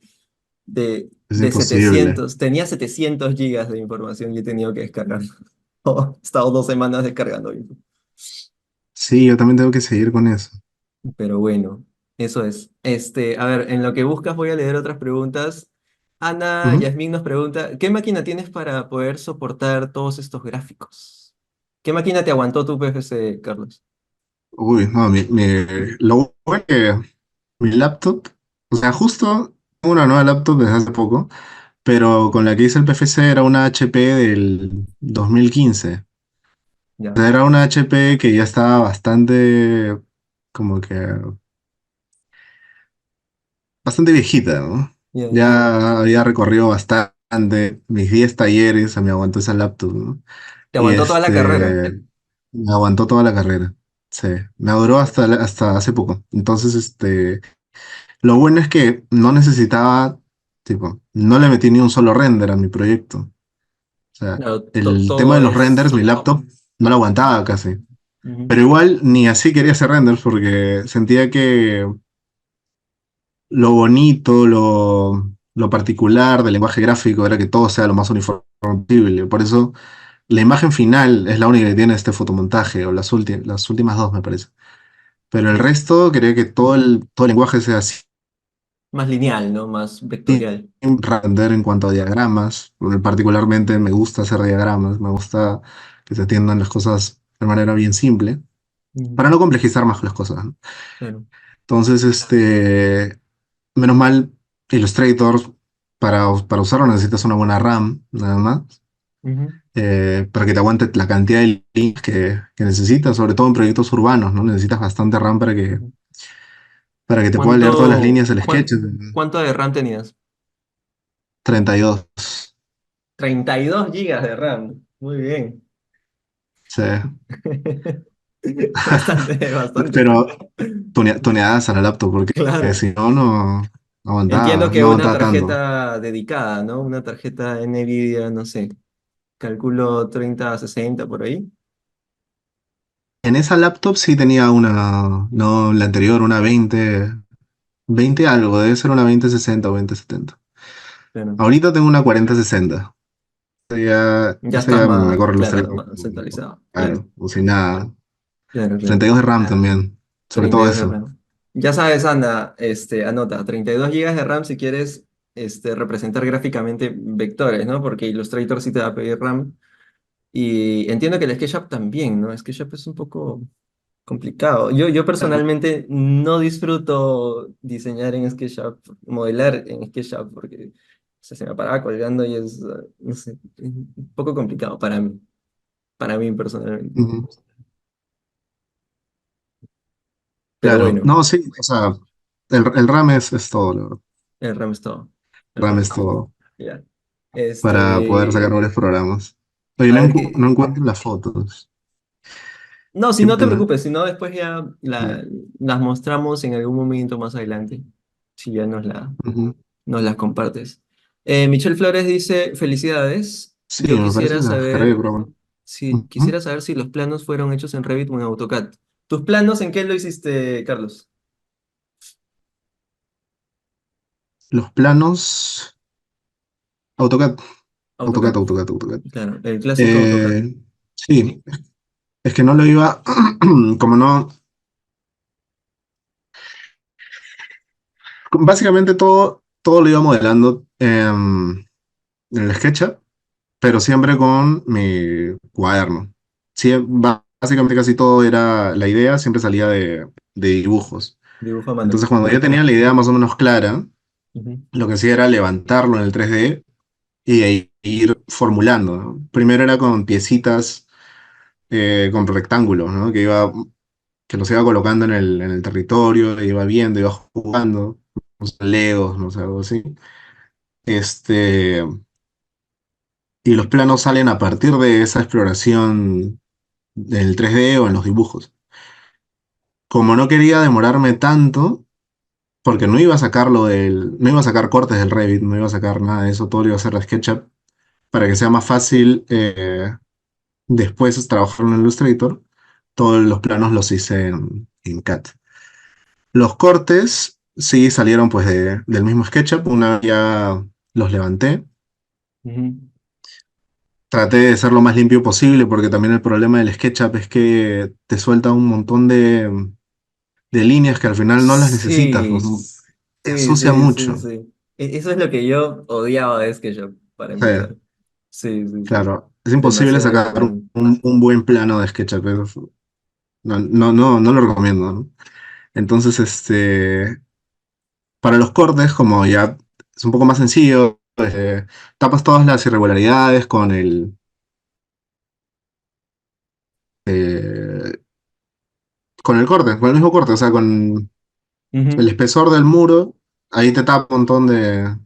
Es De imposible. 700, tenía 700 gigas de información y he tenido que descargar. Oh, he estado 2 semanas descargando info. Sí, yo también tengo que seguir con eso. Pero bueno, eso es. A ver, en lo que buscas voy a leer otras preguntas. Ana Ujú. Yasmín nos pregunta, ¿qué máquina tienes para poder soportar todos estos gráficos? ¿Qué máquina te aguantó tu PFC, Carlos? Uy, no, lo bueno es que mi laptop, o sea, justo tengo una nueva laptop desde hace poco, pero con la que hice el PFC era una HP del 2015. O Ya, sea, era una HP que ya estaba bastante, como que, bastante viejita, ¿no? ya, ya. Ya había recorrido bastante, mis 10 talleres, me aguantó esa laptop, ¿no? Te Y aguantó toda la carrera. me aguantó toda la carrera. Sí, me duró hasta hace poco. Entonces, lo bueno es que no necesitaba, tipo, no le metí ni un solo render a mi proyecto. O sea, Claro, el tema todo de los renders, es... mi laptop no lo aguantaba casi. Ujú, Pero igual ni así quería hacer renders porque sentía que lo bonito, lo particular del lenguaje gráfico era que todo sea lo más uniforme posible. Por eso la imagen final es la única que tiene este fotomontaje, o las últimas dos me parece. Pero el ya. resto quería que todo el lenguaje sea así, Más lineal, ¿no? Más vectorial. render en cuanto a diagramas. Particularmente me gusta hacer diagramas, me gusta que se atiendan las cosas de manera bien simple, Ujú, para no complejizar más las cosas, ¿no? claro. Entonces, menos mal, Illustrator, para usarlo necesitas una buena RAM, nada más, Ujú, para que te aguante la cantidad de links que necesitas, sobre todo en proyectos urbanos, ¿no? Necesitas bastante RAM ujú. para que te pueda leer todas las ¿Cuánto, líneas del sketch. cuánto de RAM tenías? 32. 32 gigas de RAM. Muy bien. Sí. Bastante, bastante. Pero tuneadas a la laptop, porque Claro. si no, no Entiendo aguantaba, que no una aguantaba tanto. tarjeta dedicada, ¿no? Una tarjeta NVIDIA, no sé, calculo 3060 por ahí. En esa laptop sí tenía no la anterior, una 20 algo, debe ser una 2060 o 2070. Claro. Ahorita tengo una 4060. Ya Esa estás ya me más, corre los claro, 30. más centralizado. Claro, Claro, o sin nada. claro, claro. 32 de RAM también, sobre todo 32 de eso. RAM. Ya sabes, Anda, anota, 32 gigas de RAM si quieres representar gráficamente vectores, ¿no? Porque Illustrator sí te va a pedir RAM. Y entiendo que el SketchUp también, ¿no? SketchUp es un poco complicado. Yo personalmente no disfruto diseñar en SketchUp, modelar en SketchUp, porque se me paraba colgando y es, no sé, es un poco complicado para mí personalmente. Ujú. Pero Claro, bueno, no, sí, o sea, el RAM es todo, la verdad. el RAM es todo. El RAM RAM es es todo. todo Ya. para poder sacar Este, varios programas. Oye, a ver no qué. encuentro las fotos. No, si Qué no te pena. preocupes, si no después ya las mostramos en algún momento más adelante. Si ya Ujú. nos las compartes. Michelle Flores dice, felicidades. Sí, Yo me parece quisiera que las descargué, saber pero bueno. quisiera Ujú. saber si los planos fueron hechos en Revit o en AutoCAD. ¿Tus planos en qué lo hiciste, Carlos? Los planos. AutoCAD, AutoCAD, AutoCAD. AutoCAD, AutoCAD. Claro, el clásico AutoCAD. Eh, sí, es que no lo iba, como no, básicamente todo lo iba modelando en el SketchUp, pero siempre con mi cuaderno. Sí, básicamente casi todo era, la idea siempre salía de dibujos. Dibujo a mano. Entonces cuando ya tenía la idea más o menos clara, Ujú, lo que hacía era levantarlo en el 3D y ahí ir formulando, ¿no? Primero era con piecitas con rectángulos, ¿no? Que los iba colocando en el territorio, iba viendo, iba jugando, no sé, Legos, no sé, algo así. Este, y los planos salen a partir de esa exploración del 3D o en los dibujos. Como no quería demorarme tanto, porque no iba a sacar cortes del Revit, no iba a sacar nada de eso, todo lo iba a hacer de SketchUp, para que sea más fácil después trabajar en Illustrator, todos los planos los hice en CAD. Los cortes sí salieron pues del mismo SketchUp, una vez ya los levanté. Ujú. Traté de ser lo más limpio posible porque también el problema del SketchUp es que te suelta un montón de líneas que al final no las necesitas, Sí, pues, te sí, ensucia sí, sí, mucho. sí. Eso es lo que yo odiaba de SketchUp, para Sí, empezar. Sí, sí, sí. claro, es imposible Demasiado sacar deformante. un buen plano de SketchUp. No lo recomiendo, ¿no? Entonces, para los cortes, como ya es un poco más sencillo, tapas todas las irregularidades eh, con el corte, con el mismo corte, o sea, con el Ujú. espesor del muro, ahí te tapa un montón de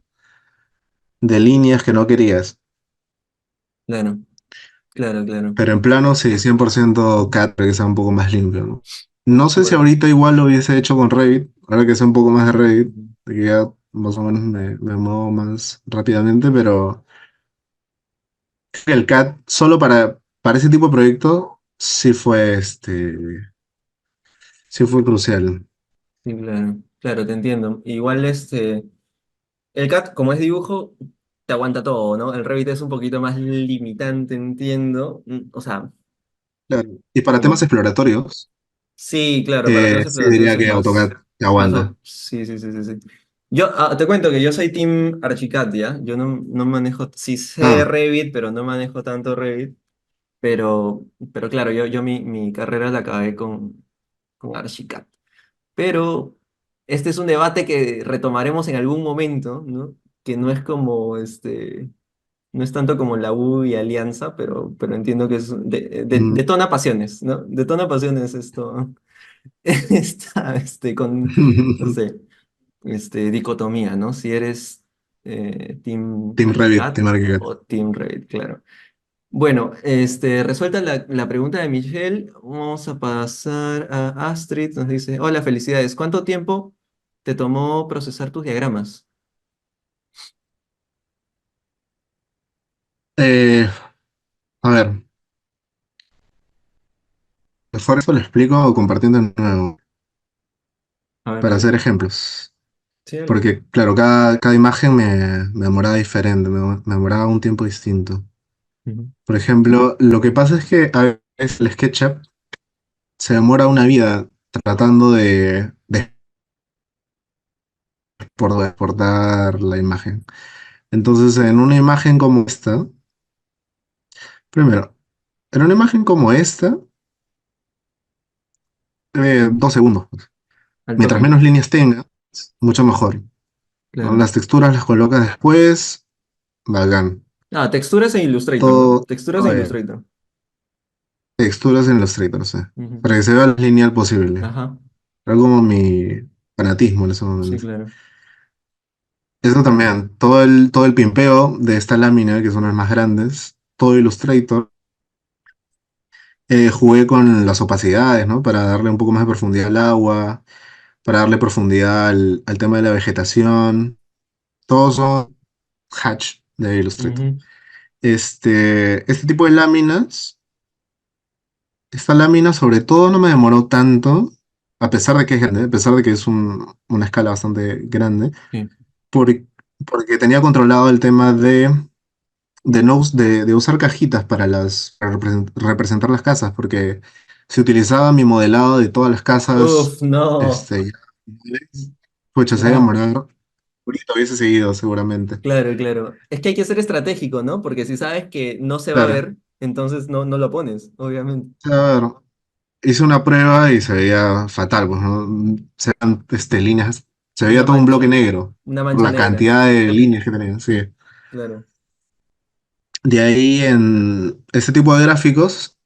líneas que no querías. Claro, claro, claro. Pero en plano, sí, 100% CAD para que sea un poco más limpio, ¿no? No sé si Bueno. ahorita igual lo hubiese hecho con Revit, ahora que sé un poco más de Revit, Ujú. de que ya más o menos me muevo más rápidamente, pero creo que el CAD solo para ese tipo de proyecto sí fue crucial. Sí, claro, claro, te entiendo. Igual el CAT, como es dibujo, te aguanta todo, ¿no? El Revit es un poquito más limitante, entiendo. O sea, Claro. Y para temas como, exploratorios, sí, claro, para temas sí exploratorios diría es que AutoCAD te más, aguanta. sí, sí, sí, sí, sí. Yo te cuento que yo soy Team Archicad, ¿ya? Yo no manejo, sí sé Ah, Revit, pero no manejo tanto Revit. Pero claro, yo mi carrera la acabé con Archicad. Pero este es un debate que retomaremos en algún momento, ¿no? Que no es como no es tanto como la U y Alianza, pero entiendo que es mm. detona pasiones, ¿no? Detona pasiones esto, esta, no sé, dicotomía, ¿no? Si eres Team Team Revit, Archicad Team ArchiCAD. o Team Revit, claro. Bueno, resuelta la pregunta de Michelle, vamos a pasar a Astrid. Nos dice, hola, felicidades. ¿Cuánto tiempo te tomó procesar tus diagramas? Eh, a ver, mejor eso lo explico compartiendo de nuevo, A ver, para dale. hacer ejemplos. Sí, dale. Porque, claro, cada imagen me demoraba diferente, me demoraba un tiempo distinto. Ujú. Por ejemplo, lo que pasa es que a veces el SketchUp se demora una vida tratando de exportar la imagen. Entonces, en una imagen como esta, primero, en una imagen como esta, 2 segundos. Al Mientras toque, menos líneas tenga, mucho mejor, ¿no? claro. Las texturas las colocas después, bacán. Ah, texturas en Illustrator, ¿no? Todo, Texturas en todo bien. Illustrator. Texturas en Illustrator, sí. Ujú. Para que se vea lo lineal posible. Ajá, Era como mi fanatismo en ese sí, momento. claro. Eso también, todo el pimpeo de esta lámina, que son las más grandes, todo Illustrator, jugué con las opacidades, ¿no? Para darle un poco más de profundidad al agua, para darle profundidad al tema de la vegetación. Todos son hatch de Illustrator. Ujú. Este tipo de láminas, esta lámina sobre todo no me demoró tanto, a pesar de que es grande, a pesar de que es una escala bastante grande, Sí. por- porque tenía controlado el tema de usar cajitas para representar las casas, porque si utilizaba mi modelado de todas las casas, Uf, no. este, pucha, se iba a Ajá. demorar, ahorita hubiese seguido seguramente. Claro, claro. Es que hay que ser estratégico, ¿no? Porque si sabes que no se va a Claro, ver, entonces no lo pones, obviamente. a ver, hice una prueba y se veía fatal, pues, ¿no? Se veían, líneas, se Una veía todo un bloque mancha, negro, una por mancha la negra. cantidad de líneas que tenía, sí. Claro. De ahí en este tipo de gráficos,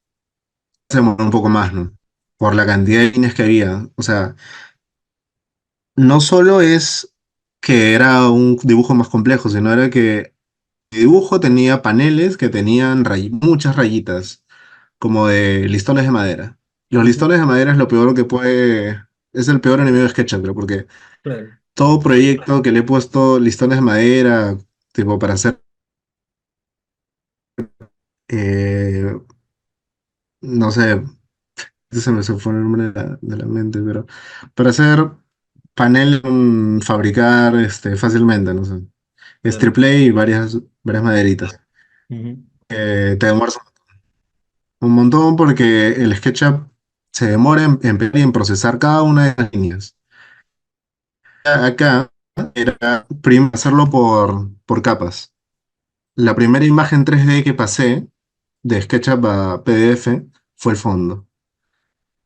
se demoró un poco más, ¿no? Por la cantidad de líneas que había. O sea, no solo es que era un dibujo más complejo, sino era que el dibujo tenía paneles que tenían muchas rayitas, como de listones de madera. Los Ujú. listones de madera es lo peor que puede, es el peor enemigo de SketchUp, creo, porque Claro. todo proyecto que le he puesto listones de madera, tipo para hacer, eh, no sé, se me fue el nombre de la mente, pero para hacer panel, fabricar fácilmente, no sé. Es Claro. triple y varias maderitas. Ujú. Te demoras un montón porque el SketchUp se demora en procesar cada una de las líneas. Acá era primero hacerlo por capas. La primera imagen 3D que pasé de SketchUp a PDF fue el fondo.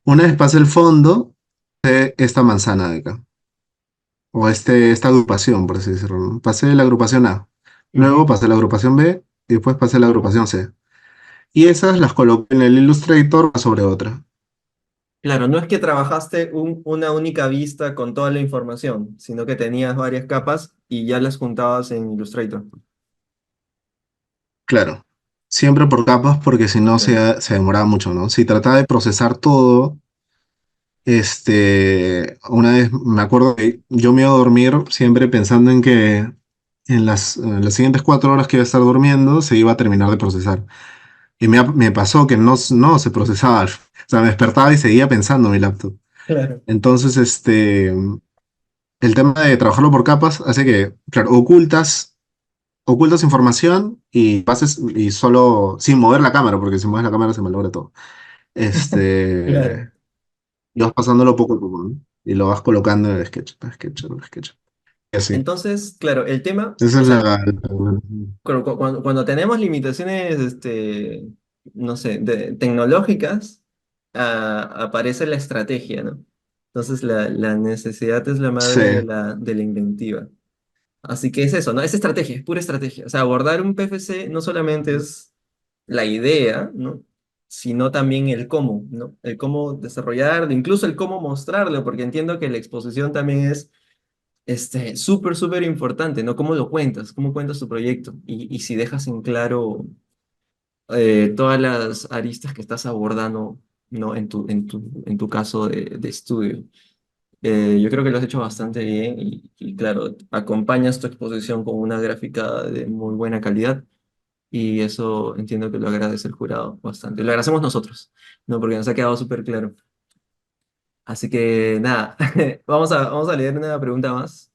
Una vez pasé el fondo, esta manzana de acá, o esta agrupación, por así decirlo, ¿no? Pasé la agrupación A, luego Ujú. pasé la agrupación B y después pasé la agrupación C. Y esas las coloqué en el Illustrator sobre otra. Claro, no es que trabajaste una única vista con toda la información, sino que tenías varias capas y ya las juntabas en Illustrator. Claro, siempre por capas porque si no Claro. se demoraba mucho, ¿no? Si trataba de procesar todo, una vez me acuerdo que yo me iba a dormir siempre pensando en que en las siguientes 4 horas que iba a estar durmiendo se iba a terminar de procesar. Y me pasó que no se procesaba. O sea, me despertaba y seguía pensando en mi laptop. Claro. Entonces, el tema de trabajarlo por capas hace que, claro, ocultas información y pases y solo sin mover la cámara, porque si mueves la cámara se malogra todo. Claro. Y vas pasándolo poco a poco, ¿no? Y lo vas colocando en el sketch. Y así. Entonces, claro, el tema, Esa o es sea, la. cuando tenemos limitaciones, no sé, tecnológicas, aparece la estrategia, ¿no? Entonces, la necesidad es la Sí, madre de la inventiva. Así que es eso, ¿no? Es estrategia, es pura estrategia. O sea, abordar un PFC no solamente es la idea, ¿no? Sino también el cómo, ¿no? El cómo desarrollarlo, incluso el cómo mostrarlo, porque entiendo que la exposición también es súper, súper importante, ¿no? ¿Cómo lo cuentas? ¿Cómo cuentas tu proyecto? Y si dejas en claro todas las aristas que estás abordando, ¿no? En tu caso de estudio. Yo creo que lo has hecho bastante bien y claro, acompañas tu exposición con una gráfica de muy buena calidad y eso entiendo que lo agradece el jurado bastante. Lo agradecemos nosotros, ¿no? Porque nos ha quedado súper claro. Así que nada, vamos a leer una pregunta más.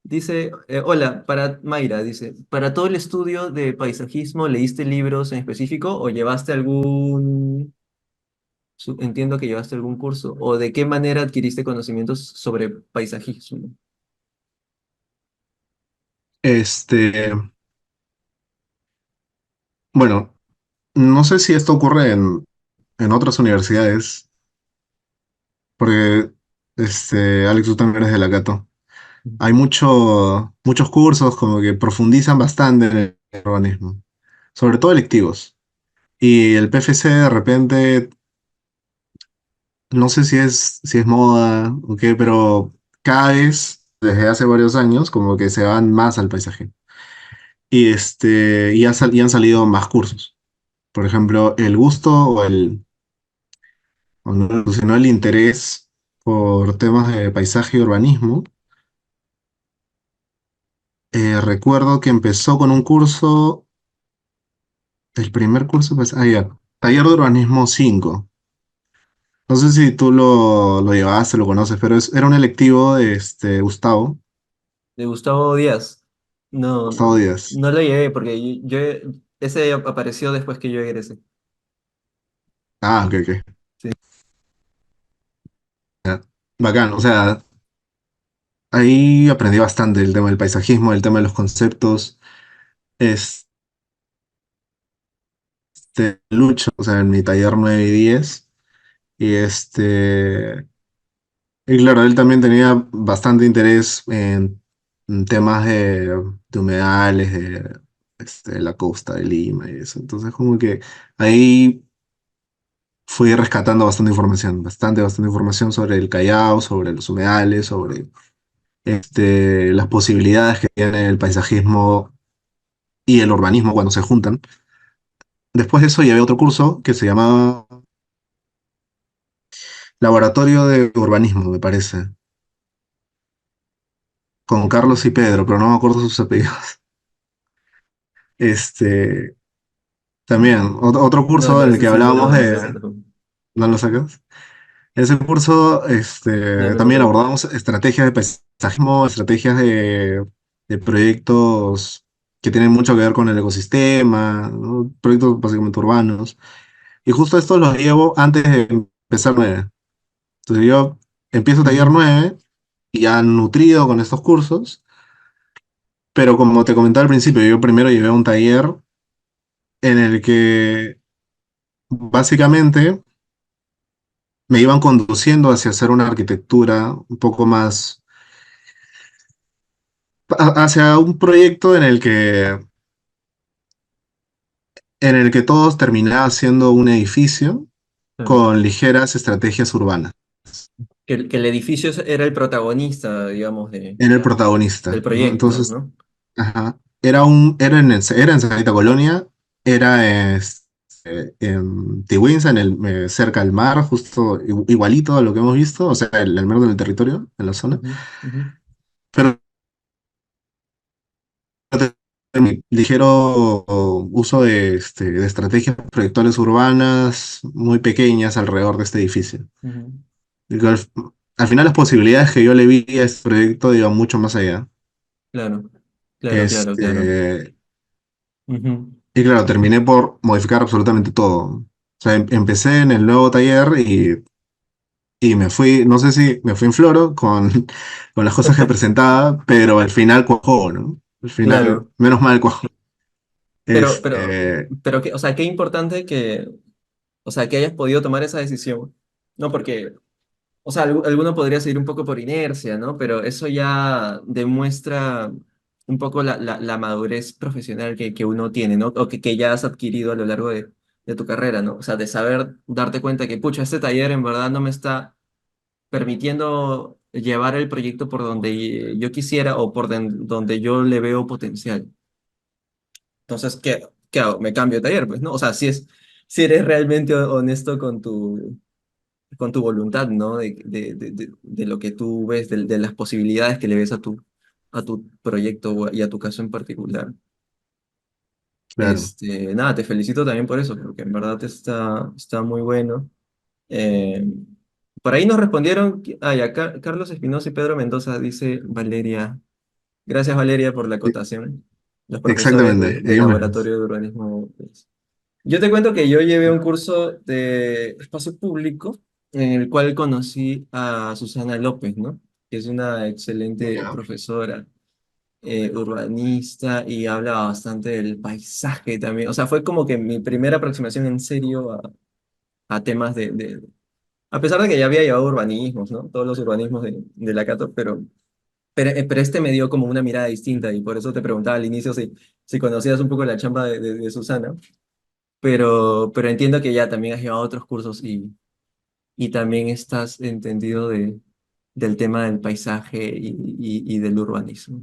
Dice, hola, para Mayra, dice, ¿para todo el estudio de paisajismo leíste libros en específico o llevaste entiendo que llevaste algún curso, o de qué manera adquiriste conocimientos sobre paisajismo? este, bueno, no sé si esto ocurre en otras universidades, porque, Alex, tú también eres de la Cato. Hay muchos cursos como que profundizan bastante en el urbanismo, sobre todo electivos. Y el PFC de repente, no sé si es moda o qué, pero cada vez, desde hace varios años, como que se van más al paisaje. Y han salido más cursos. Por ejemplo, el gusto o no, sino el interés por temas de paisaje y urbanismo. Recuerdo que empezó con un curso, el primer curso, pues, ya, Taller de Urbanismo 5. No sé si tú lo llevaste, lo conoces, pero era un electivo de De Gustavo Díaz. No, Gustavo Díaz. no lo llevé porque ese apareció después que yo egresé. Ah, ok, ok. Sí. Bacán, o sea, ahí aprendí bastante el tema del paisajismo, el tema de los conceptos. Lucho, o sea, en mi taller 9 y 10. Y y claro, él también tenía bastante interés en temas de humedales, de la costa de Lima y eso. Entonces, como que ahí fui rescatando bastante información, bastante información sobre el Callao, sobre los humedales, sobre las posibilidades que tiene el paisajismo y el urbanismo cuando se juntan. Después de eso llevé otro curso que se llamaba Laboratorio de Urbanismo, me parece, con Carlos y Pedro, pero no me acuerdo sus apellidos. Este, también, otro No, curso no, en el ese que sí no hablábamos lo sé de... tampoco. ¿No lo sacas? Ese curso, No, no me también acuerdo. abordamos estrategias de paisajismo, estrategias de proyectos que tienen mucho que ver con el ecosistema, ¿no? Proyectos básicamente urbanos. Y justo esto los llevo antes de empezar 9. Entonces yo empiezo taller Ujú, 9 y ya nutrido con estos cursos, pero como te comentaba al principio, yo primero llevé un taller en el que básicamente me iban conduciendo hacia hacer una arquitectura un poco más, hacia un proyecto en el que todos terminaba siendo un edificio claro. con ligeras estrategias urbanas. Que el edificio era el protagonista, digamos, Era el del protagonista, ¿no? proyecto, Entonces, ¿no? ajá, era en Sarita Colonia, era en Tiwinza, cerca al mar, justo igualito a lo que hemos visto, o sea, el mar del territorio, en la zona. Ujú, ujú, Pero ligero uso de estrategias proyectuales urbanas muy pequeñas alrededor de este edificio. ujú. Digo, al final las posibilidades que yo le vi a este proyecto iban mucho más allá. Claro, claro, claro, claro. Este, Ujú. y claro, terminé por modificar absolutamente todo. O sea, empecé en el nuevo taller y me fui, no sé si me fui en floro con las cosas que presentaba, pero al final cuajó, ¿no? Al final, Claro, menos mal cuajó. pero, Este, pero, pero que, o sea, qué importante que, o sea, que hayas podido tomar esa decisión, ¿no? Porque, o sea, alguno podría seguir un poco por inercia, ¿no? Pero eso ya demuestra un poco la madurez profesional que uno tiene, ¿no? O que ya has adquirido a lo largo de tu carrera, ¿no? O sea, de saber darte cuenta que, pucha, este taller en verdad no me está permitiendo llevar el proyecto por donde yo quisiera o por donde yo le veo potencial. Entonces, ¿qué hago? Me cambio de taller, pues, ¿no? O sea, si eres realmente honesto con tu voluntad, ¿no? De lo que tú ves, de las posibilidades que le ves a tu proyecto y a tu caso en particular. claro. Nada, te felicito también por eso, porque en verdad está muy bueno. Eh, por ahí nos respondieron, ya, Carlos Espinosa y Pedro Mendoza, dice Valeria. Gracias, Valeria, por la E- acotación. Los profesores Exactamente, del ellos mismos. Laboratorio de Urbanismo. Pues. Yo te cuento que yo llevé un curso de espacio público en el cual conocí a Susana López, ¿no? Que es una excelente Ya. profesora, urbanista y habla bastante del paisaje también. O sea, fue como que mi primera aproximación en serio a temas a pesar de que ya había llevado urbanismos, ¿no? Todos los urbanismos de la Cato, pero este me dio como una mirada distinta y por eso te preguntaba al inicio si conocías un poco la chamba de Susana, pero entiendo que ya también has llevado otros cursos y también estás entendido del tema del paisaje y del urbanismo.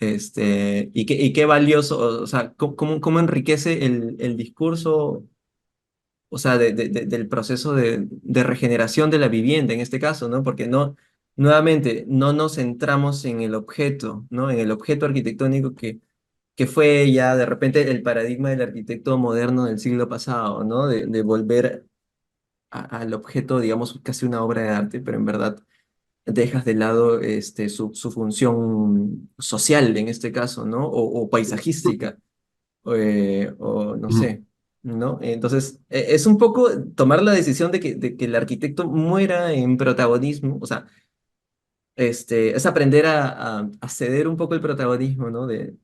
Y qué valioso, o sea, cómo enriquece el discurso, o sea, del proceso de regeneración de la vivienda en este caso, ¿no? Porque nuevamente, no nos centramos en el objeto, ¿no? En el objeto arquitectónico que fue ya de repente el paradigma del arquitecto moderno del siglo pasado, ¿no? De volver al objeto, digamos, casi una obra de arte, pero en verdad dejas de lado su función social en este caso, ¿no? O paisajística o no Mm, sé, ¿no? Entonces, es un poco tomar la decisión de que el arquitecto muera en protagonismo, o sea, es aprender a ceder un poco el protagonismo, ¿no? De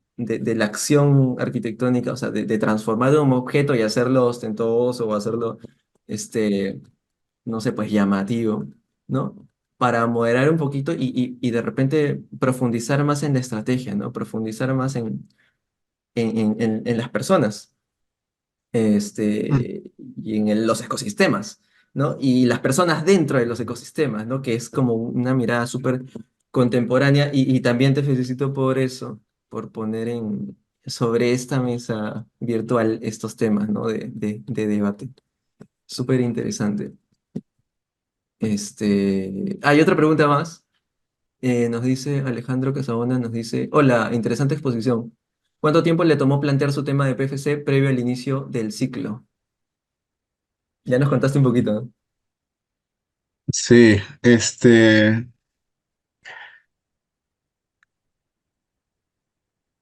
la acción arquitectónica, o sea, de transformar un objeto y hacerlo ostentoso o hacerlo, este, no sé, pues llamativo, ¿no? Para moderar un poquito y de repente profundizar más en la estrategia, ¿no? Profundizar más en las personas. mm. Este, y en los ecosistemas, ¿no? Y las personas dentro de los ecosistemas, ¿no? Que es como una mirada súper contemporánea y también te felicito por eso, por poner sobre esta mesa virtual estos temas, ¿no? De debate. Súper interesante. Hay otra pregunta más. Nos dice Alejandro Casabona, nos dice, hola, interesante exposición. ¿Cuánto tiempo le tomó plantear su tema de PFC previo al inicio del ciclo? Ya nos contaste un poquito, ¿no? Sí,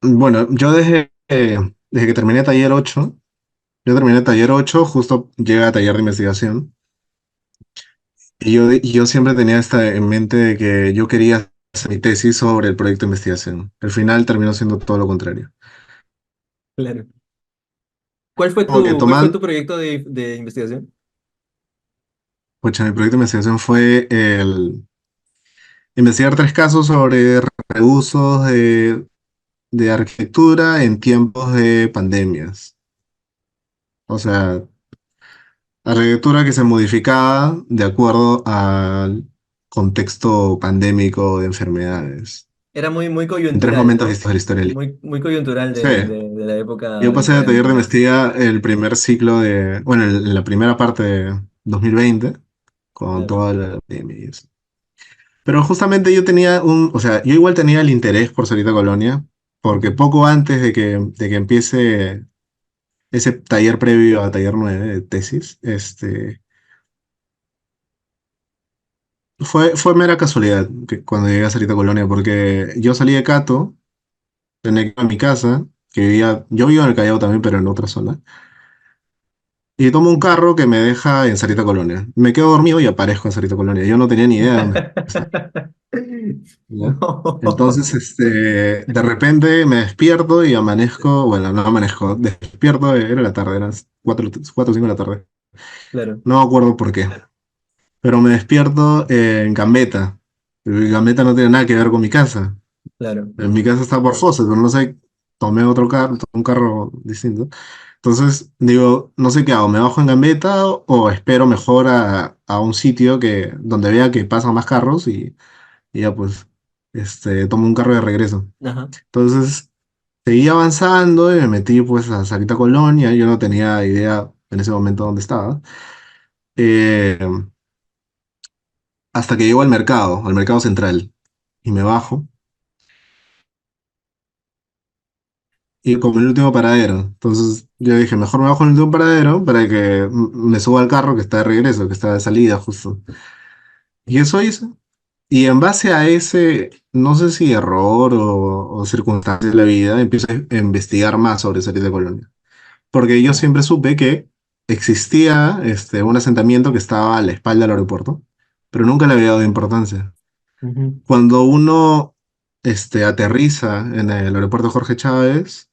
bueno, desde que terminé taller 8, yo terminé taller 8, justo llega a taller de investigación. Y yo siempre tenía en mente de que yo quería hacer mi tesis sobre el proyecto de investigación. Al final terminó siendo todo lo contrario. Claro. ¿Cuál fue Como que cuál fue tomando, tu proyecto de investigación? pucha, mi proyecto de investigación fue el investigar 3 casos sobre reusos de arquitectura en tiempos de pandemias. O sea, arquitectura que se modificaba de acuerdo al contexto pandémico de enfermedades. Era muy En 3 coyuntural, momentos ¿no? distintos de la historia. Muy coyuntural Sí. de la Yo época de pasé de taller de cuarentena. investiga el primer ciclo bueno, la primera parte de 2020, con Claro. toda la pandemia y eso. Pero justamente o sea, yo igual tenía el interés por Sarita Colonia, porque Ujú. poco antes de que empiece ese taller previo a taller 9 de tesis, fue mera casualidad que cuando llegué a Sarita Colonia, porque yo salí de Cato, tenía que ir a mi casa, yo vivo en el Callao también, pero en otra zona. Y tomo un carro que me deja en Sarita Colonia. Me quedo dormido y aparezco en Sarita Colonia. Yo no tenía ni idea de dónde estaba, ¿ya? Entonces, de repente me despierto y amanezco, bueno, no amanezco, despierto, era la tarde, eran 4 o 5 de la tarde. Claro, No me acuerdo por qué, pero me despierto en Gambetta. Pero Gambetta no tiene nada que ver con mi casa. claro. En mi casa está por Fawcett, pero no sé, tomé otro carro, tomé un carro distinto. Entonces, digo, no sé qué hago, ¿me bajo en Gambetta o espero mejor a un sitio donde vea que pasan más carros y ya pues, tomo un carro de regreso? Ajá. Entonces, seguí avanzando y me metí pues a Sarita Colonia, yo no tenía idea en ese momento dónde estaba, eh, hasta que llego al mercado central, y me bajo. Y como el último paradero. Entonces yo dije, mejor me bajo en el último paradero para que me suba al carro que está de regreso, que está de salida justo. Y eso hice. Y en base a ese, no sé si error o circunstancia de la vida, empiezo a investigar más sobre Salir de Colonia. Porque yo Ujú, siempre supe que existía un asentamiento que estaba a la espalda del aeropuerto, pero nunca le había dado importancia. ujú, Cuando uno aterriza en el aeropuerto Jorge Chávez,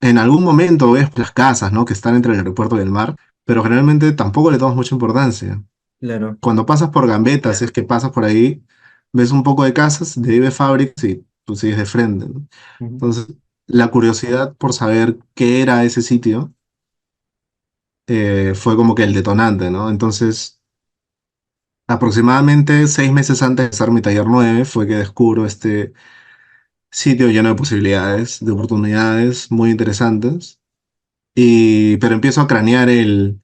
en algún momento ves las casas, ¿no? Que están entre el aeropuerto y el mar, pero generalmente tampoco le tomas mucha importancia. claro. Cuando pasas por Gambetta, si es que pasas por ahí, ves un poco de casas, de ahí ves fábricas y tú sigues de frente, ¿no? Ujú, Entonces, la curiosidad por saber qué era ese sitio fue como que el detonante, ¿no? Entonces, aproximadamente 6 meses antes de empezar mi taller 9 fue que descubro este sitio lleno de posibilidades, de oportunidades muy interesantes. Pero empiezo a cranear el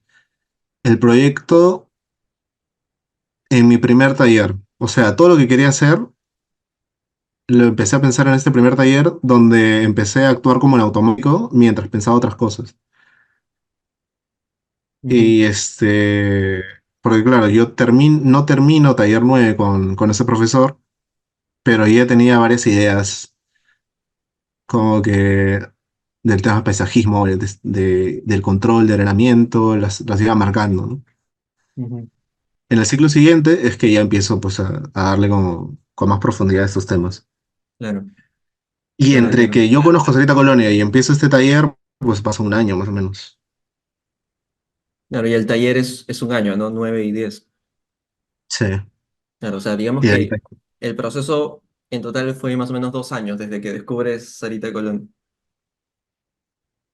proyecto en mi primer taller. O sea, todo lo que quería hacer lo empecé a pensar en este primer taller donde empecé a actuar como en automático mientras pensaba otras cosas. ujú, Y porque claro, no termino taller 9 con ese profesor, pero ya tenía varias ideas como que del tema paisajismo, del control, de ordenamiento, las iba marcando, ¿no? ujú, En el ciclo siguiente es que ya empiezo pues a darle con más profundidad a estos temas. claro, Y claro, entre claro. que yo conozco Sarita Colonia y empiezo este taller, pues pasa un año más o menos. Claro, y el taller es un año, ¿no? 9 y 10. Sí. Claro, o sea, digamos Y de ahí, que el proceso en total fue más o menos 2 años desde que descubres Sarita Colón.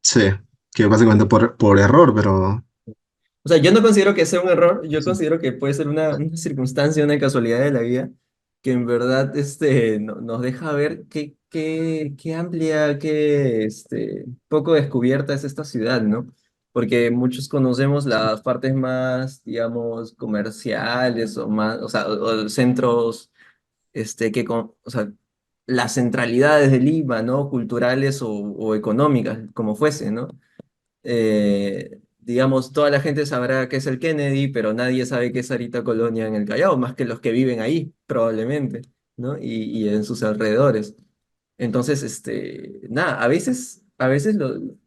sí, que básicamente por error, pero O sea, yo no considero que sea un error, yo Sí, considero que puede ser una circunstancia, una casualidad de la vida, que en verdad nos deja ver qué amplia, qué poco descubierta es esta ciudad, ¿no? Porque muchos conocemos las partes más, digamos, comerciales o más, o sea, o centros, o sea, las centralidades de Lima, ¿no? Culturales o económicas, como fuese, ¿no? Digamos, toda la gente sabrá qué es el Kennedy, pero nadie sabe qué es Arita Colonia en el Callao, más que los que viven ahí, probablemente, ¿no? Y en sus alrededores. Entonces, nada, a veces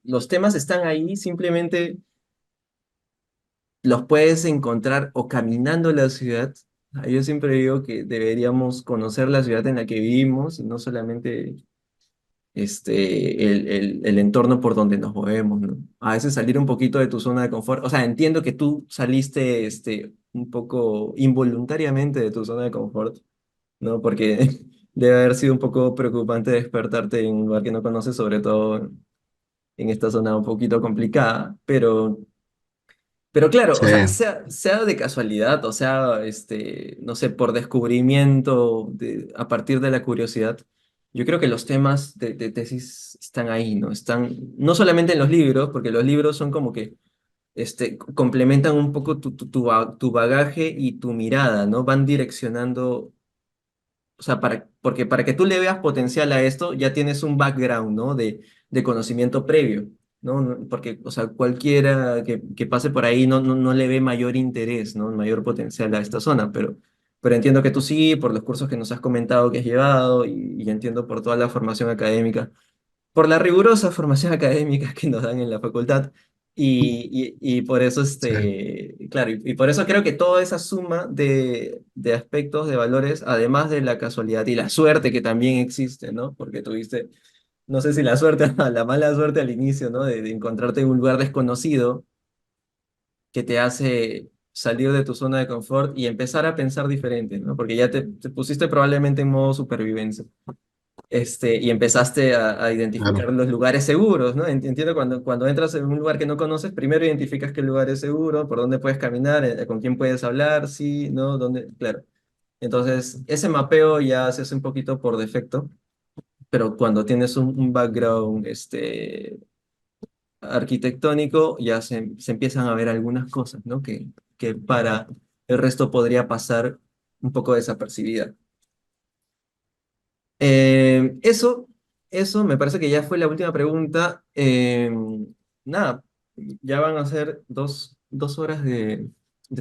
los temas están ahí, simplemente los puedes encontrar o caminando la ciudad. Yo siempre digo que deberíamos conocer la ciudad en la que vivimos y no solamente el entorno por donde nos movemos, ¿no? A veces salir un poquito de tu zona de confort. O sea, entiendo que tú saliste un poco involuntariamente de tu zona de confort, ¿no? Porque debe haber sido un poco preocupante despertarte en un lugar que no conoces, sobre todo en esta zona un poquito complicada, pero claro, o sí, sea, sea de casualidad, o sea, no sé, por descubrimiento, a partir de la curiosidad, yo creo que los temas de tesis están ahí, ¿no? Están no solamente en los libros, porque los libros son como que complementan un poco tu bagaje y tu mirada, ¿no? Van direccionando, o sea, porque para que tú le veas potencial a esto, ya tienes un background, ¿no? De conocimiento previo, ¿no? Porque, o sea, cualquiera que pase por ahí no le ve mayor interés, ¿no? Mayor potencial a esta zona, pero entiendo que tú sí, por los cursos que nos has comentado que has llevado, y entiendo por toda la formación académica por la rigurosa formación académica que nos dan en la facultad. Y por eso, sí, claro, y por eso creo que toda esa suma de aspectos, de valores, además de la casualidad y la suerte que también existe, ¿no? Porque tuviste, no sé si la suerte, la mala suerte al inicio, ¿no? De encontrarte en un lugar desconocido que te hace salir de tu zona de confort y empezar a pensar diferente, ¿no? Porque ya te pusiste probablemente en modo supervivencia y empezaste a claro. identificar los lugares seguros, ¿no? Entiendo cuando entras en un lugar que no conoces, primero identificas qué lugar es seguro, por dónde puedes caminar, con quién puedes hablar, sí, ¿no? ¿Dónde? Claro. Entonces, ese mapeo ya se hace un poquito por defecto, pero cuando tienes un background arquitectónico, ya se empiezan a ver algunas cosas, ¿no? Que para el resto podría pasar un poco desapercibida. Eso, eso me parece que ya fue la última pregunta. Nada, ya van a ser dos horas de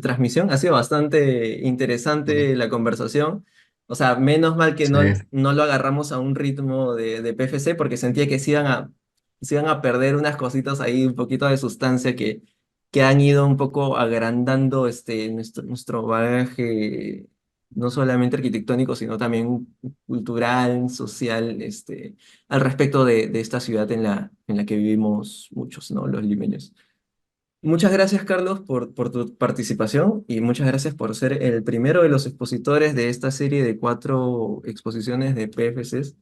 transmisión. Ha sido bastante interesante la conversación. O sea, menos mal que Sí, no lo agarramos a un ritmo de PFC porque sentía que se iban a perder unas cositas ahí, un poquito de sustancia que han ido un poco agrandando nuestro bagaje no solamente arquitectónico, sino también cultural, social, al respecto de esta ciudad en la que vivimos muchos, ¿no? Los limeños. Muchas gracias, Carlos, por tu participación y muchas gracias por ser el primero de los expositores de esta serie de 4 exposiciones de PFCs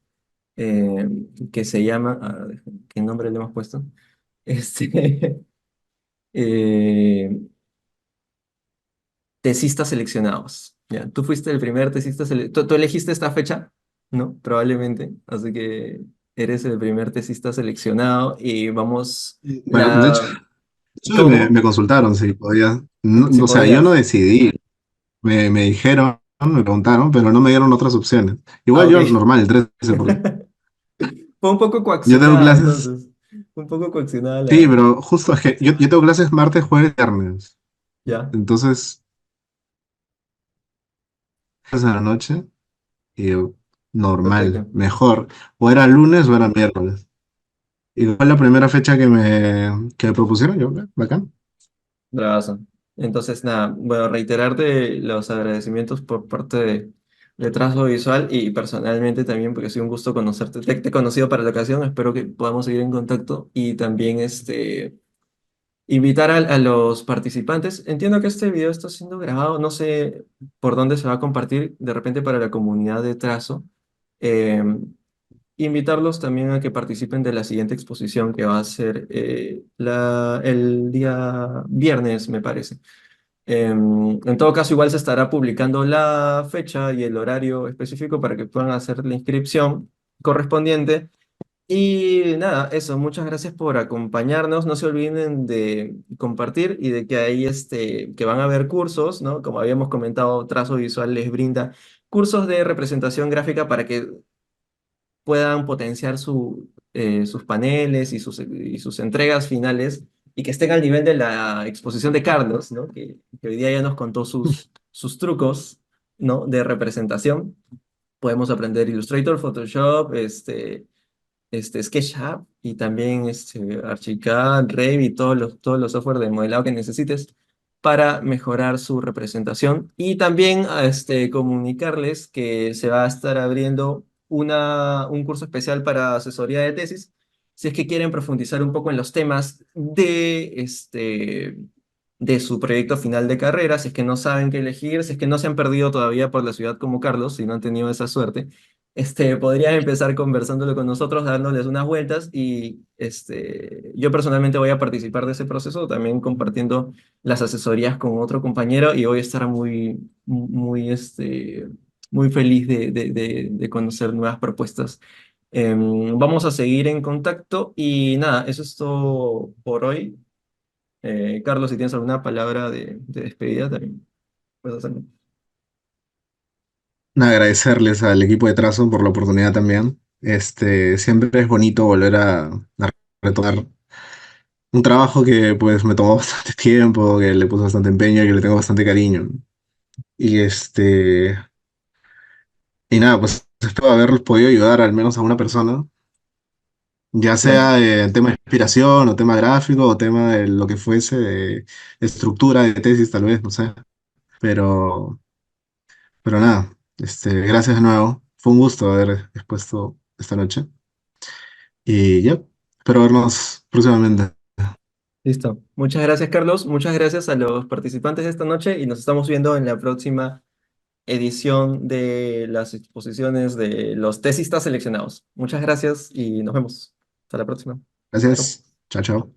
eh, que se llama, ¿qué nombre le hemos puesto? Este, eh, tesistas seleccionados. Ya, tú fuiste el primer tesista tú elegiste esta fecha, ¿no? Probablemente. Así que eres el primer tesista seleccionado y vamos, bueno, de hecho me ¿cómo? consultaron si podía, Si o sea, yo no podías. decidí, me dijeron, me preguntaron, pero no me dieron otras opciones. Ah, Igual ok. yo normal, el 13 porque Fue un poco yo tengo coaccionada, clases, entonces. Un poco coaccionada sí, la. pero justo es que yo tengo clases martes, jueves, viernes. Ya, Entonces, es en la noche y yo, normal, perfecto. mejor. O era lunes o era miércoles. Igual la primera fecha que me propusieron, yo, bacán. Bravazo. Entonces, nada, bueno, reiterarte los agradecimientos por parte de Trazo Visual y personalmente también, porque ha sido un gusto conocerte. Te he conocido para la ocasión, espero que podamos seguir en contacto y también invitar a los participantes. Entiendo que este video está siendo grabado, no sé por dónde se va a compartir, de repente para la comunidad de Trazo. invitarlos también a que participen de la siguiente exposición que va a ser el día viernes, me parece. En todo caso, igual se estará publicando la fecha y el horario específico para que puedan hacer la inscripción correspondiente. Y nada, eso, muchas gracias por acompañarnos. No se olviden de compartir y de que ahí que van a haber cursos, ¿no? Como habíamos comentado, Trazo Visual les brinda cursos de representación gráfica para que puedan potenciar sus paneles y sus entregas finales y que estén al nivel de la exposición de Carlos, ¿no? Que hoy día ya nos contó sus trucos, ¿no? De representación. Podemos aprender Illustrator, Photoshop, SketchUp y también Archicad, Revit y todos los software de modelado que necesites para mejorar su representación. Y también comunicarles que se va a estar abriendo un curso especial para asesoría de tesis, si es que quieren profundizar un poco en los temas de su proyecto final de carrera, si es que no saben qué elegir, si es que no se han perdido todavía por la ciudad como Carlos, si no han tenido esa suerte podrían empezar conversándolo con nosotros, dándoles unas vueltas y yo personalmente voy a participar de ese proceso, también compartiendo las asesorías con otro compañero y voy a estar muy feliz de conocer nuevas propuestas. Vamos a seguir en contacto y nada, eso es todo por hoy. Carlos, si tienes alguna palabra de despedida, también puedes hacerlo. Nada, agradecerles al equipo de Trazo por la oportunidad también. Siempre es bonito volver a retomar un trabajo que pues me tomó bastante tiempo, que le puse bastante empeño y que le tengo bastante cariño. Y y nada, pues espero haber podido ayudar al menos a una persona, ya Claro, sea en tema de inspiración o tema gráfico o tema de lo que fuese, de estructura de tesis tal vez, no sé. Pero, pero nada, gracias de nuevo. Fue un gusto haber expuesto esta noche. Y ya, espero vernos próximamente. listo. Muchas gracias, Carlos. Muchas gracias a los participantes de esta noche y nos estamos viendo en la próxima edición de las exposiciones de los tesistas seleccionados. Muchas gracias y nos vemos. Hasta la próxima. Chao. Gracias. Chao, chao.